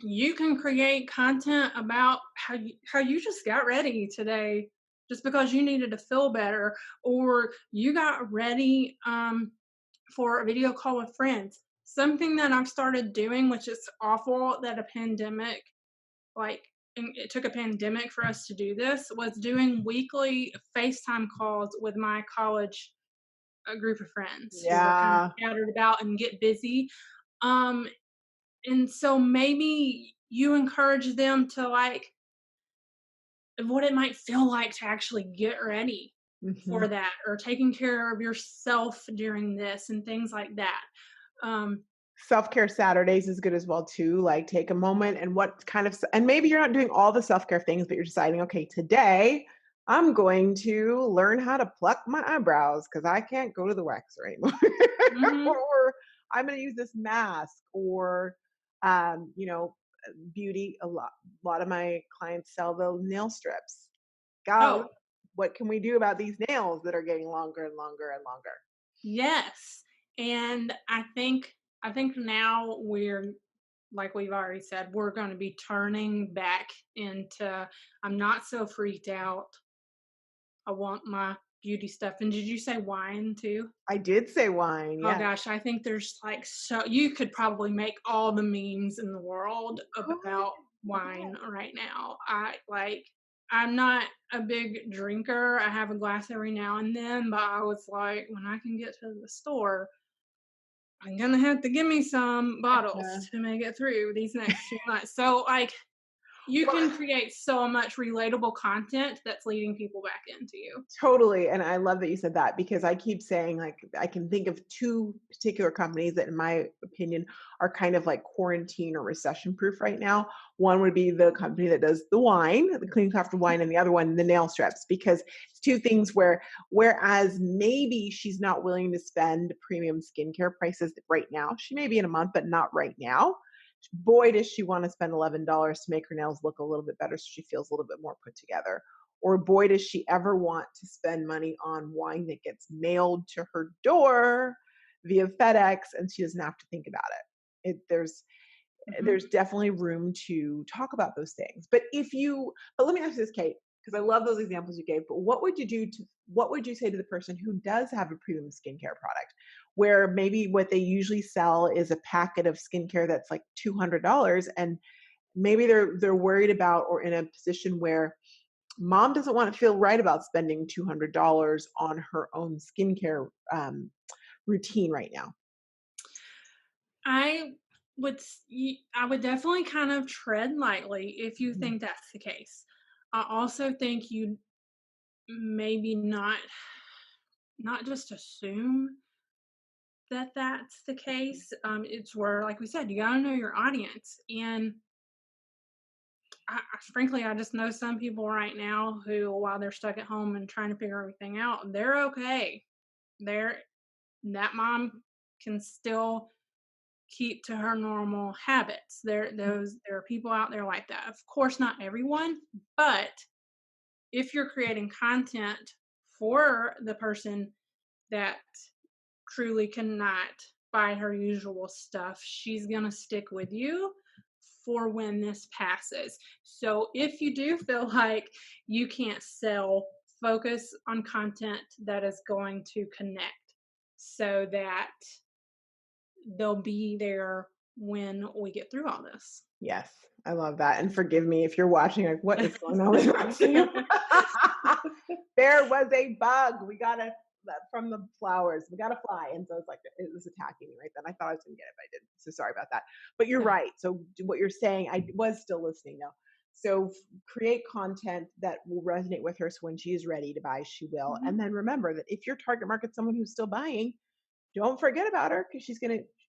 you can create content about how you just got ready today just because you needed to feel better, or you got ready for a video call with friends. Something that I've started doing, which is awful that a pandemic, like, and it took a pandemic for us to do this, was doing weekly FaceTime calls with my college group of friends who were kind of
Yeah.
scattered about and get busy. Um, and so maybe you encourage them to, like, what it might feel like to actually get ready for
Mhm.
that, or taking care of yourself during this and things like that. Um,
Self-care Saturdays is good as well too. Like take a moment and what kind of and maybe you're not doing all the self-care things, but you're deciding, okay, today I'm going to learn how to pluck my eyebrows because I can't go to the waxer anymore.
mhm.
Or I'm going to use this mask or you know, beauty a lot of my clients sell the nail strips. Golly,
Oh,
what can we do about these nails that are getting longer and longer and longer?
yes. And I think now we're, like we've already said, we're going to be turning back into I'm not so freaked out. I want my beauty stuff. And did you say wine too?
I did say wine,
Oh
yeah.
gosh, I think there's, like, so you could probably make all the memes in the world
Good.
about
Yeah.
wine right now. I'm not a big drinker. I have a glass every now and then, but I was like, when I can get to the store, I'm gonna have to give me some bottles
Uh,
to make it through these next few months. So, like, you can
well,
create so much relatable content that's leading people back into you.
totally, and I love that you said that because I keep saying, like, I can think of 2 particular companies that, in my opinion, are kind of like quarantine or recession proof right now. One would be the company that does the wine, the clean craft wine, and the other one, the nail strips, because it's 2 things whereas maybe she's not willing to spend premium skincare prices right now, she may be in a month, but not right now. Boy, does she want to spend $11 to make her nails look a little bit better so she feels a little bit more put together. Or boy, does she ever want to spend money on wine that gets mailed to her door via FedEx and she doesn't have to think about it. There's
Mhm.
definitely room to talk about those things. But let me ask you this, Kate, because I love those examples you gave. But what would you say to the person who does have a premium skincare product, where maybe what they usually sell is a packet of skincare that's like $200, and maybe they're worried about or in a position where mom doesn't want to feel right about spending $200 on her own skincare routine right now.
I I would definitely kind of tread lightly if you
Mhm.
think that's the case. I also think you maybe not just assume that that's the case. It's where, like we said, you gotta know your audience. And frankly, I just know some people right now who, while they're stuck at home and trying to figure everything out, they're okay. They're that mom can still keep to her normal habits. There are people out there like that. Of course, not everyone, but if you're creating content for the person that truly cannot buy her usual stuff, she's going to stick with you for when this passes. So if you do feel like you can't sell, focus on content that is going to connect so that they'll be there when we get through all this.
Yes, I love that, and forgive me if you're watching, like, "What is going on with Roxy?" There was a bug. We got a from the flowers. We got a fly, and so it's like it was attacking me right then. I thought I was gonna get it, but I didn't. So sorry about that. But you're right. So what you're saying, I was still listening though. So create content that will resonate with her. So when she is ready to buy, she will.
Mhm,
And then remember that if your target market's someone who's still buying, don't forget about her because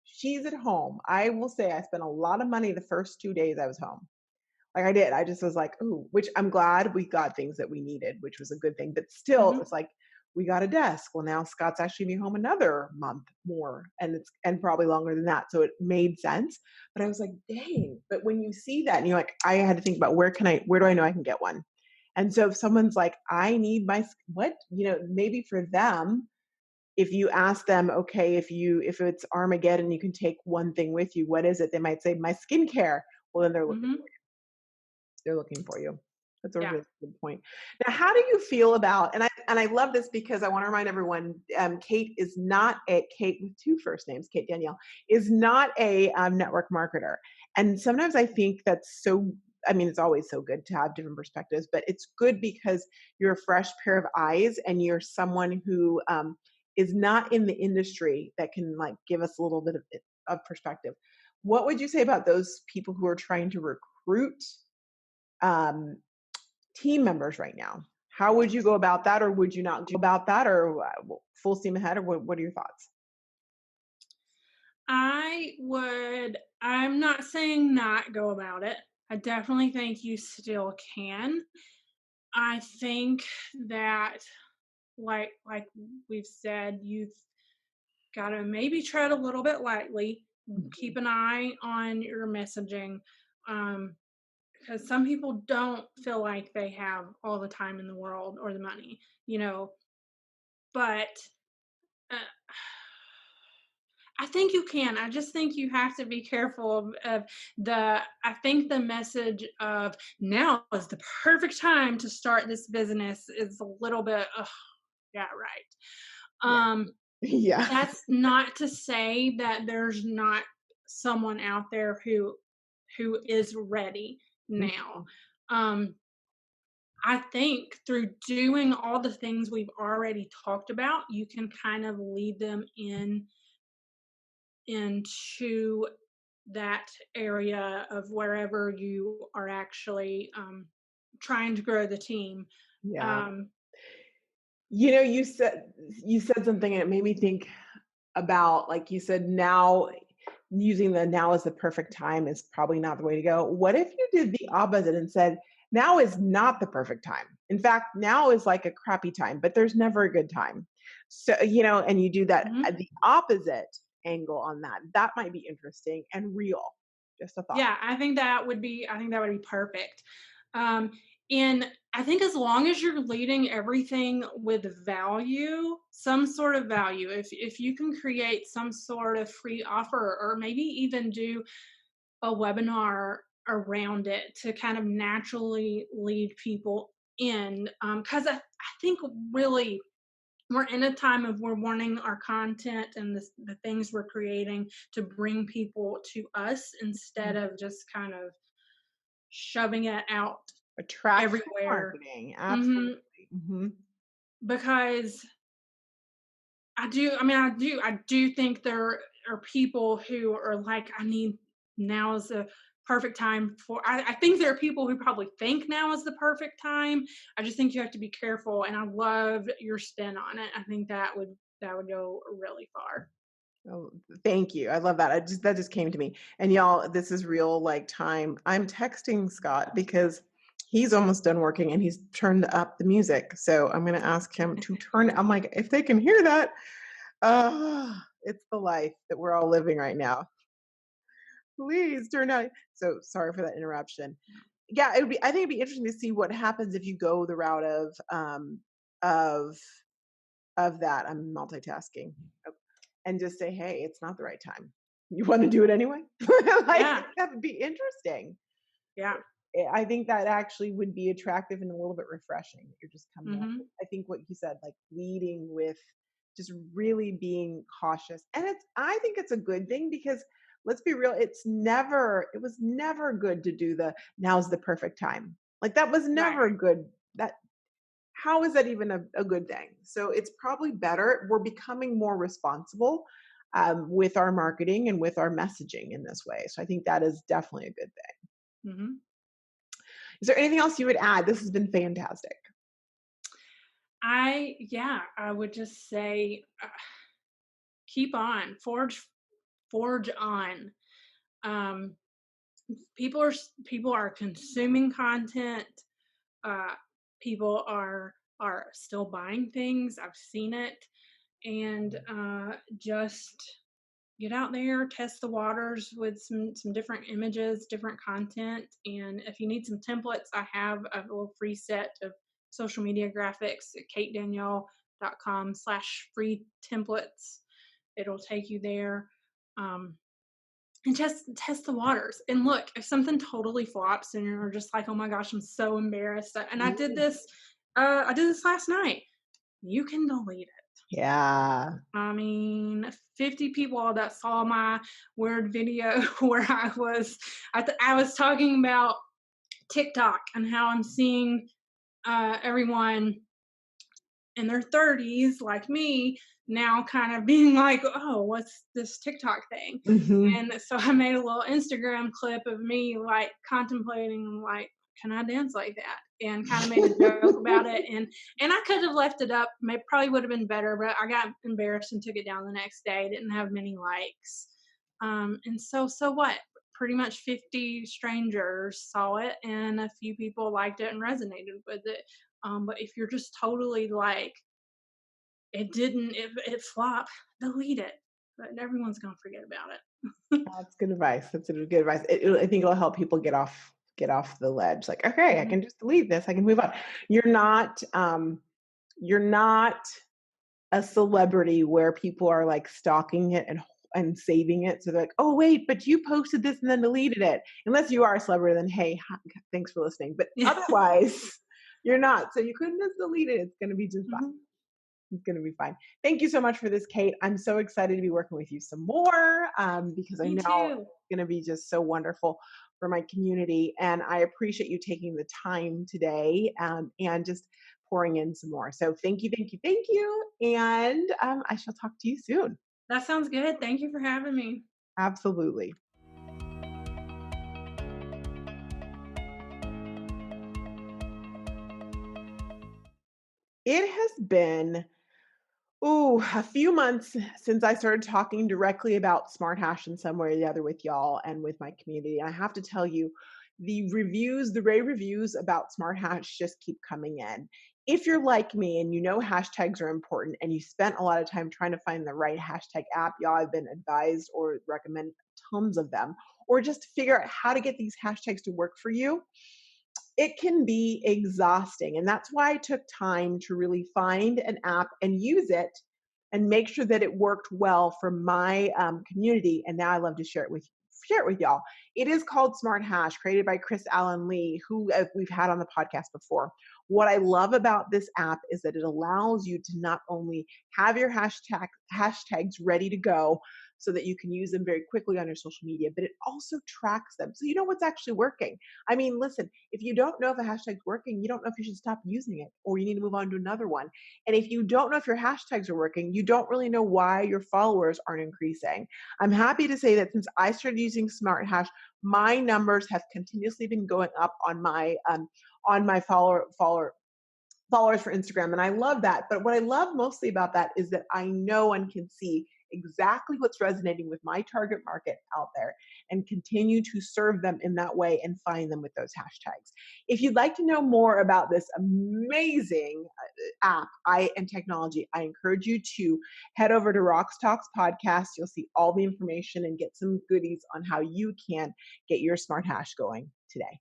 she's at home. I will say I spent a lot of money the first 2 days I was home. Like I did. I just was like, "Ooh," which I'm glad we got things that we needed, which was a good thing. But still,
mhm,
it's like we got a desk. Well, now Scott's actually be home another month more, and probably longer than that. So it made sense. But I was like, dang. But when you see that and you're like, I had to think about where do I know I can get one? And so if someone's like, I need what, maybe for them, if you ask them, okay, if it's Armageddon, you can take one thing with you. What is it? They might say, my skincare. Well, then
mhm.
they're looking for you. That's a
Yeah.
really good point. Now, how do you feel about, and I love this because I want to remind everyone, Kate is not a Kate with two first names, Kate Danielle, is not a network marketer. And sometimes I think that's so, I mean, it's always so good to have different perspectives, but it's good because you're a fresh pair of eyes and you're someone who is not in the industry that can like give us a little bit of perspective. What would you say about those people who are trying to recruit um, team members right now? How would you go about that, or would you not go about that, or full steam ahead, or what are your thoughts?
I'm not saying not go about it. I definitely think you still can. I think that like we've said, you've got to maybe tread a little bit lightly,
Mhm.
keep an eye on your messaging. Um, because some people don't feel like they have all the time in the world or the money, you know, but uh, I think you can. I just think you have to be careful of I think the message of now is the perfect time to start this business is a little bit, ugh, yeah, right.
Yeah,
Um,
yeah.
that's not to say that there's not someone out there who is ready now.
Mhm.
Um, I think through doing all the things we've already talked about, you can kind of lead them into that area of wherever you are actually trying to grow the team.
Yeah.
Um,
You said something, and it made me think about, like you said, now using the now is the perfect time is probably not the way to go. What if you did the opposite and said, now is not the perfect time? In fact, now is like a crappy time, but there's never a good time. So, and you do that
mhm.
the opposite angle on that. That might be interesting and real. Just a thought.
Yeah, I think that would be perfect. Um, and I think as long as you're leading everything with value, some sort of value, if you can create some sort of free offer or maybe even do a webinar around it to kind of naturally lead people in, because I think really we're in a time of we're wanting our content and the things we're creating to bring people to us instead
Mhm.
of just kind of shoving it out
Attraction
everywhere.
marketing.
hmm
Absolutely. Hmm.
Because I do think there. are people who are like, I need now is the perfect time for I think there are people who probably think now is the perfect time. I just think you have to be careful, and I love your spin on it. I think that would go really far.
Oh, thank you. I love that. That just came to me. And y'all, this is real like time. I'm texting Scott because he's almost done working and he's turned up the music. So I'm going to ask him to turn. I'm like, if they can hear that, it's the life that we're all living right now. Please turn out. So sorry for that interruption. Yeah, it would be. I think it'd be interesting to see what happens if you go the route of that. I'm multitasking. And just say, hey, it's not the right time. You want to do it anyway? Like
Yeah,
that would be interesting.
yeah.
I think that actually would be attractive and a little bit refreshing. You're just coming up with,
Mhm.
I think what you said, like leading with just really being cautious. And I think it's a good thing because let's be real, it was never good to do the now's the perfect time. Like that was
Right.
never good. That how is that even a good thing? So it's probably better. We're becoming more responsible with our marketing and with our messaging in this way. So I think that is definitely a good thing.
Mhm.
Is there anything else you would add? This has been fantastic.
I would just say, keep on, forge on. Um, people are consuming content. Uh, people are still buying things. I've seen it, and just get out there, test the waters with some different images, different content, and if you need some templates, I have a little free set of social media graphics at katedanielle.com/free templates. It'll take you there. Um, and just test the waters. And look, if something totally flops and you're just like, oh my gosh, I'm so embarrassed. And I did this last night. You can delete it.
Yeah.
I mean, 50 people that saw my weird video where I was talking about TikTok and how I'm seeing everyone in their 30s, like me, now kind of being like, oh, what's this TikTok thing?
Hmm.
And so I made a little Instagram clip of me like contemplating, like, can I dance like that? And kind of made a joke about it. And I could have left it up. Maybe probably would have been better, but I got embarrassed and took it down the next day. Didn't have many likes. And so what? Pretty much 50 strangers saw it, and a few people liked it and resonated with it. But if you're just totally like, it flopped, delete it. But everyone's gonna forget about it.
That's good advice. That's good advice. I think it'll help people get off the ledge. Like, okay, I
Mhm.
can just delete this. I can move on. You're not a celebrity where people are like stalking it and saving it. So they're like, oh wait, but you posted this and then deleted it. Unless you are a celebrity, then hey, thanks for listening. But
Yeah.
otherwise, you're not. So you couldn't just delete it. It's going to be just fine.
Mhm.
It's going to be fine. Thank you so much for this, Kate. I'm so excited to be working with you some more because I
Me
know
too.
it's going to be just so wonderful for my community. And I appreciate you taking the time today and just pouring in some more. So thank you, thank you, thank you. And I shall talk to you soon.
That sounds good. Thank you for having me.
Absolutely. It has been a few months since I started talking directly about Smart Hash in some way or the other with y'all and with my community. And I have to tell you, the rave reviews about Smart Hash just keep coming in. If you're like me and you know hashtags are important and you spent a lot of time trying to find the right hashtag app, y'all have been advised or recommend tons of them, or just figure out how to get these hashtags to work for you, it can be exhausting. And that's why I took time to really find an app and use it and make sure that it worked well for my community. And now I love to share it with y'all. It is called Smart Hash, created by Chris Allen Lee, who we've had on the podcast before. What I love about this app is that it allows you to not only have your hashtags ready to go so that you can use them very quickly on your social media, but it also tracks them. So you know what's actually working. I mean, listen, if you don't know if a hashtag's working, you don't know if you should stop using it or you need to move on to another one. And if you don't know if your hashtags are working, you don't really know why your followers aren't increasing. I'm happy to say that since I started using Smart Hash, my numbers have continuously been going up on my followers for Instagram. And I love that. But what I love mostly about that is that I know and can see exactly what's resonating with my target market out there and continue to serve them in that way and find them with those hashtags. If you'd like to know more about this amazing and technology, I encourage you to head over to RoxTalks podcast. You'll see all the information and get some goodies on how you can get your smart hash going today.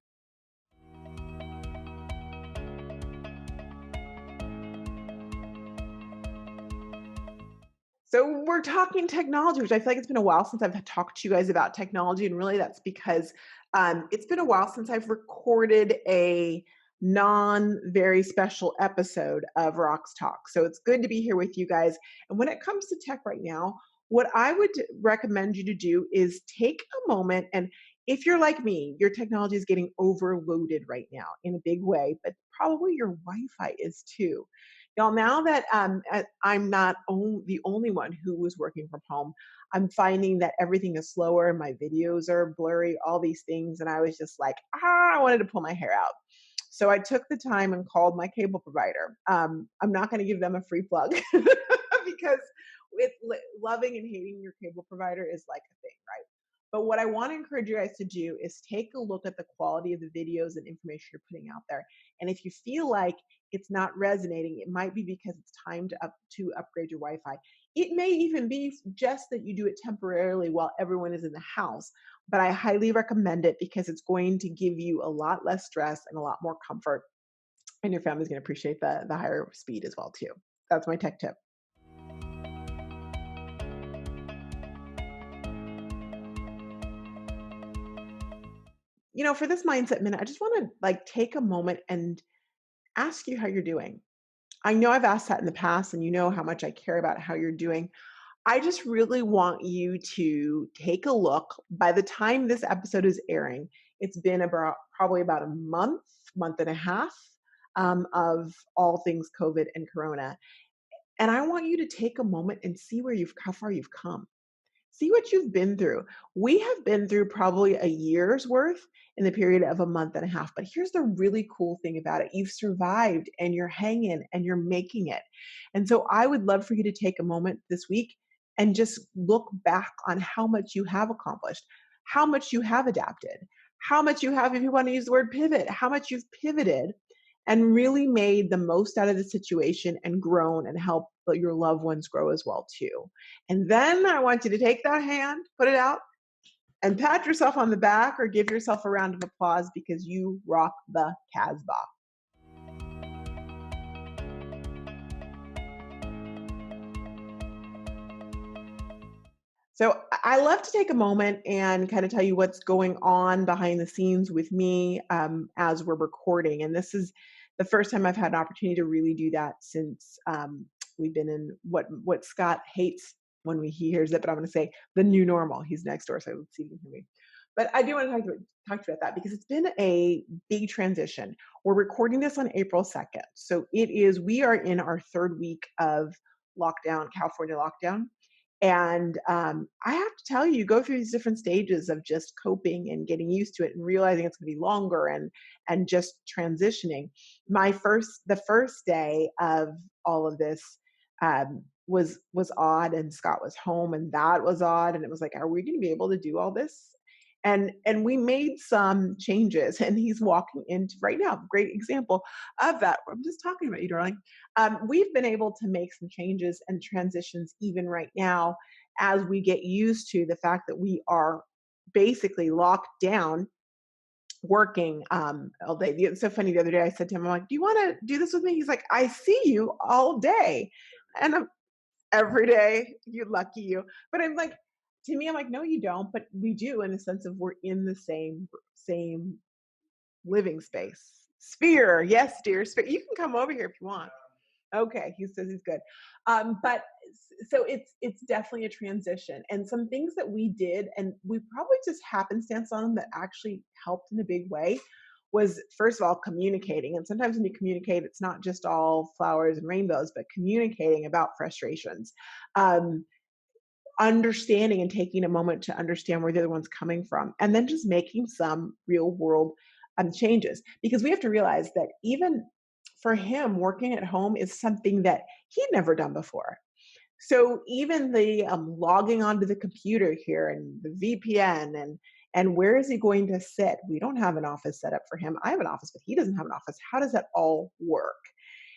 So we're talking technology, which I feel like it's been a while since I've talked to you guys about technology, and really that's because it's been a while since I've recorded a very special episode of Rocks Talk. So it's good to be here with you guys. And when it comes to tech right now, what I would recommend you to do is take a moment and if you're like me, your technology is getting overloaded right now in a big way, but probably your Wi-Fi is too. Y'all, now that I'm not the only one who was working from home, I'm finding that everything is slower and my videos are blurry, all these things. And I was just like, I wanted to pull my hair out. So I took the time and called my cable provider. I'm not going to give them a free plug because loving and hating your cable provider is like a thing, right? But what I want to encourage you guys to do is take a look at the quality of the videos and information you're putting out there. And if you feel like it's not resonating, it might be because it's time to upgrade your Wi-Fi. It may even be just that you do it temporarily while everyone is in the house, but I highly recommend it because it's going to give you a lot less stress and a lot more comfort, and your family's going to appreciate the higher speed as well too. That's my tech tip. For this mindset minute, I just want to take a moment and ask you how you're doing. I know I've asked that in the past, and you know how much I care about how you're doing. I just really want you to take a look. By the time this episode is airing, it's been probably about a month and a half of all things COVID and Corona. And I want you to take a moment and see how far you've come. See what you've been through. We have been through probably a year's worth in the period of a month and a half. But here's the really cool thing about it. You've survived and you're hanging and you're making it. And so I would love for you to take a moment this week and just look back on how much you have accomplished, how much you have adapted, how much you have, if you want to use the word pivot, how much you've pivoted and really made the most out of the situation and grown and helped your loved ones grow as well too. And then I want you to take that hand, put it out, and pat yourself on the back or give yourself a round of applause because you rock the Casbah. So I love to take a moment and kind of tell you what's going on behind the scenes with me as we're recording. And this is the first time I've had an opportunity to really do that since we've been in what Scott hates when he hears it, but I'm going to say the new normal. He's next door, so let's see if he can hear me. But I do want to talk to you about that because it's been a big transition. We're recording this on April 2nd. So we are in our third week of lockdown, California lockdown. And I have to tell you, you go through these different stages of just coping and getting used to it and realizing it's going to be longer and just transitioning. The first day of all of this was odd, and Scott was home, and that was odd, and it was like, are we going to be able to do all this? And we made some changes, and he's walking into right now. Great example of that. I'm just talking about you, darling. We've been able to make some changes and transitions even right now as we get used to the fact that we are basically locked down working all day. It's so funny. The other day I said to him, I'm like, do you want to do this with me? He's like, I see you all day. And every day, you lucky you. But I'm like, to me, I'm like, no, you don't. But we do in the sense of we're in the same living space. Sphere. Yes, dear. Sphere. You can come over here if you want. Okay, he says he's good. But so it's definitely a transition, and some things that we did, and we probably just happenstance on them that actually helped in a big way. Was first of all communicating, and sometimes when you communicate, it's not just all flowers and rainbows, but communicating about frustrations. Um, Understanding and taking a moment to understand where the other one's coming from, and then just making some real world changes. Because we have to realize that even for him, working at home is something that he'd never done before. So even the logging onto the computer here and the VPN and where is he going to sit? We don't have an office set up for him. I have an office, but he doesn't have an office. How does that all work?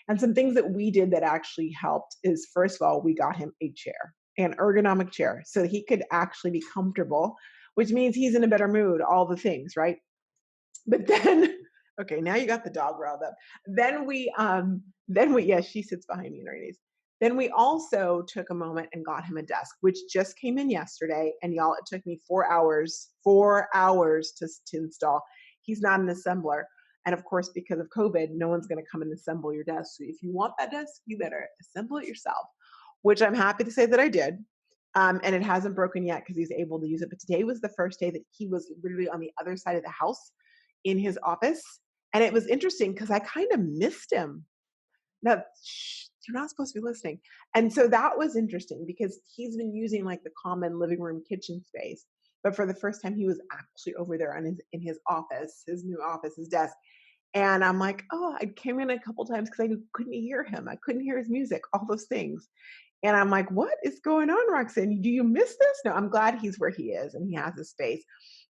And some things that we did that actually helped is first of all, we got him a chair, an ergonomic chair, so he could actually be comfortable, which means he's in a better mood, all the things, right? But then okay, now you got the dog riled up. Then we yes, she sits behind me in her knees. Then we also took a moment and got him a desk, which just came in yesterday. And y'all, it took me 4 hours to install. He's not an assembler. And of course, because of COVID, no one's going to come and assemble your desk. So if you want that desk, you better assemble it yourself, which I'm happy to say that I did. And it hasn't broken yet because he's able to use it. But today was the first day that he was literally on the other side of the house in his office. And it was interesting because I kind of missed him. Now, shh, you're not supposed to be listening. And so that was interesting because he's been using like the common living room kitchen space. But for the first time, he was actually over there in his office, his new office, his desk. And I'm like, oh, I came in a couple times because I couldn't hear him. I couldn't hear his music, all those things. And I'm like, what is going on, Roxanne? Do you miss this? No, I'm glad he's where he is and he has a space.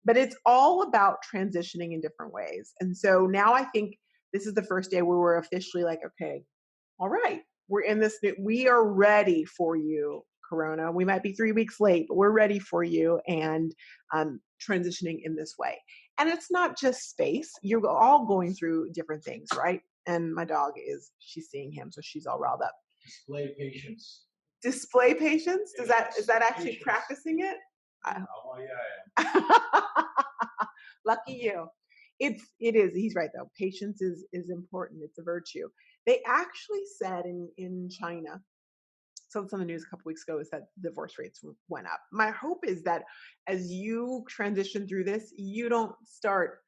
But it's all about transitioning in different ways. And so now I think this is the first day where we're officially like, okay, all right, we're in this, we are ready for you, Corona. We might be 3 weeks late, but we're ready for you and transitioning in this way. And it's not just space, you're all going through different things, right? And my dog she's seeing him, so she's all riled up.
Display patience.
Display patience? Is that actually
Patience.
practicing it?
Oh yeah.
Lucky you. It is. He's right though. Patience is important. It's a virtue. They actually said in China, so it's on the news a couple weeks ago, is that divorce rates went up. My hope is that as you transition through this, you don't start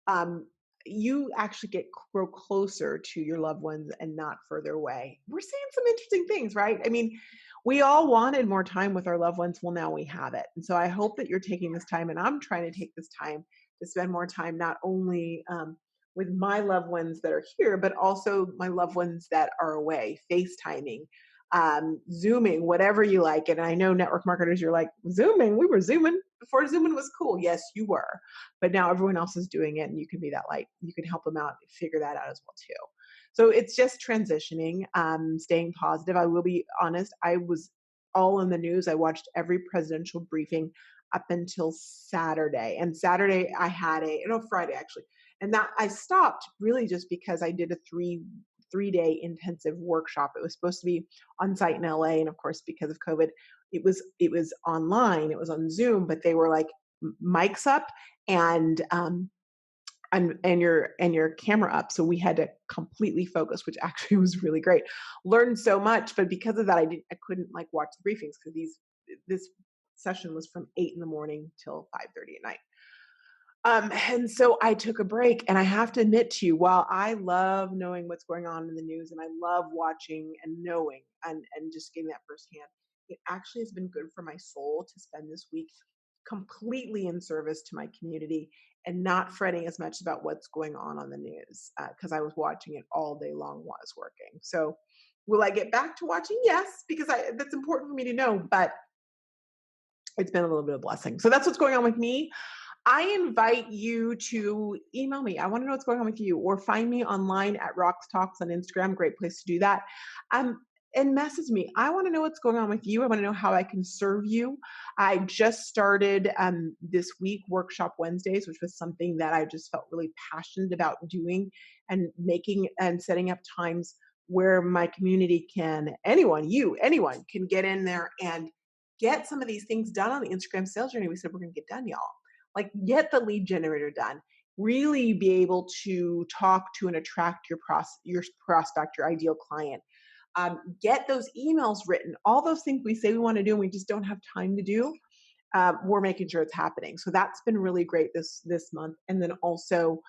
um, you actually grow closer to your loved ones and not further away. We're seeing some interesting things, right? I mean, we all wanted more time with our loved ones. Well, now we have it. And so I hope that you're taking this time, and I'm trying to take this time to spend more time, not only with my loved ones that are here, but also my loved ones that are away, FaceTiming, Zooming, whatever you like. And I know network marketers, you're like, Zooming, we were Zooming before Zooming was cool. Yes, you were. But now everyone else is doing it and you can be that light. You can help them out and figure that out as well too. So it's just transitioning, staying positive. I will be honest, I was all in the news. I watched every presidential briefing up until Saturday. And Saturday I had Friday actually. And that I stopped really just because I did a three-day intensive workshop. It was supposed to be on site in LA. And of course, because of COVID, it was online, it was on Zoom, but they were like mics up and your camera up, so we had to completely focus, which actually was really great. Learned so much, but because of that I couldn't like watch the briefings because this session was from 8 in the morning till 5:30 at night. And so I took a break, and I have to admit to you, while I love knowing what's going on in the news and I love watching and knowing and just getting that firsthand, it actually has been good for my soul to spend this week completely in service to my community and not fretting as much about what's going on the news because I was watching it all day long while I was working. So will I get back to watching? Yes, because that's important for me to know, but it's been a little bit of a blessing. So that's what's going on with me. I invite you to email me. I want to know what's going on with you, or find me online at RoxTalks on Instagram. Great place to do that. And message me. I want to know what's going on with you. I want to know how I can serve you. I just started this week Workshop Wednesdays, which was something that I just felt really passionate about doing and making and setting up times where my community anyone can get in there and get some of these things done on the Instagram sales journey. We said we're going to get done, y'all. Like, get the lead generator done. Really be able to talk to and attract your prospect, your ideal client. Get those emails written, all those things we say we want to do and we just don't have time to do. We're making sure it's happening. So that's been really great this month. And then also,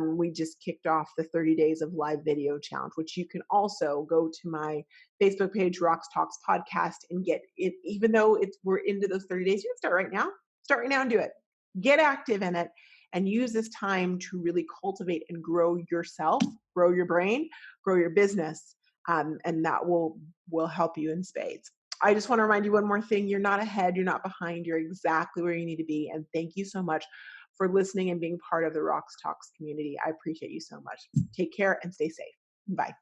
we just kicked off the 30 days of live video challenge, which you can also go to my Facebook page, RoxTalks Podcast, and get it. Even though we're into those 30 days, you can start right now. Start right now and do it. Get active in it, and use this time to really cultivate and grow yourself, grow your brain, grow your business, and that will help you in spades. I just want to remind you one more thing. You're not ahead. You're not behind. You're exactly where you need to be. And thank you so much for listening and being part of the RoxTalks community. I appreciate you so much. Take care and stay safe. Bye.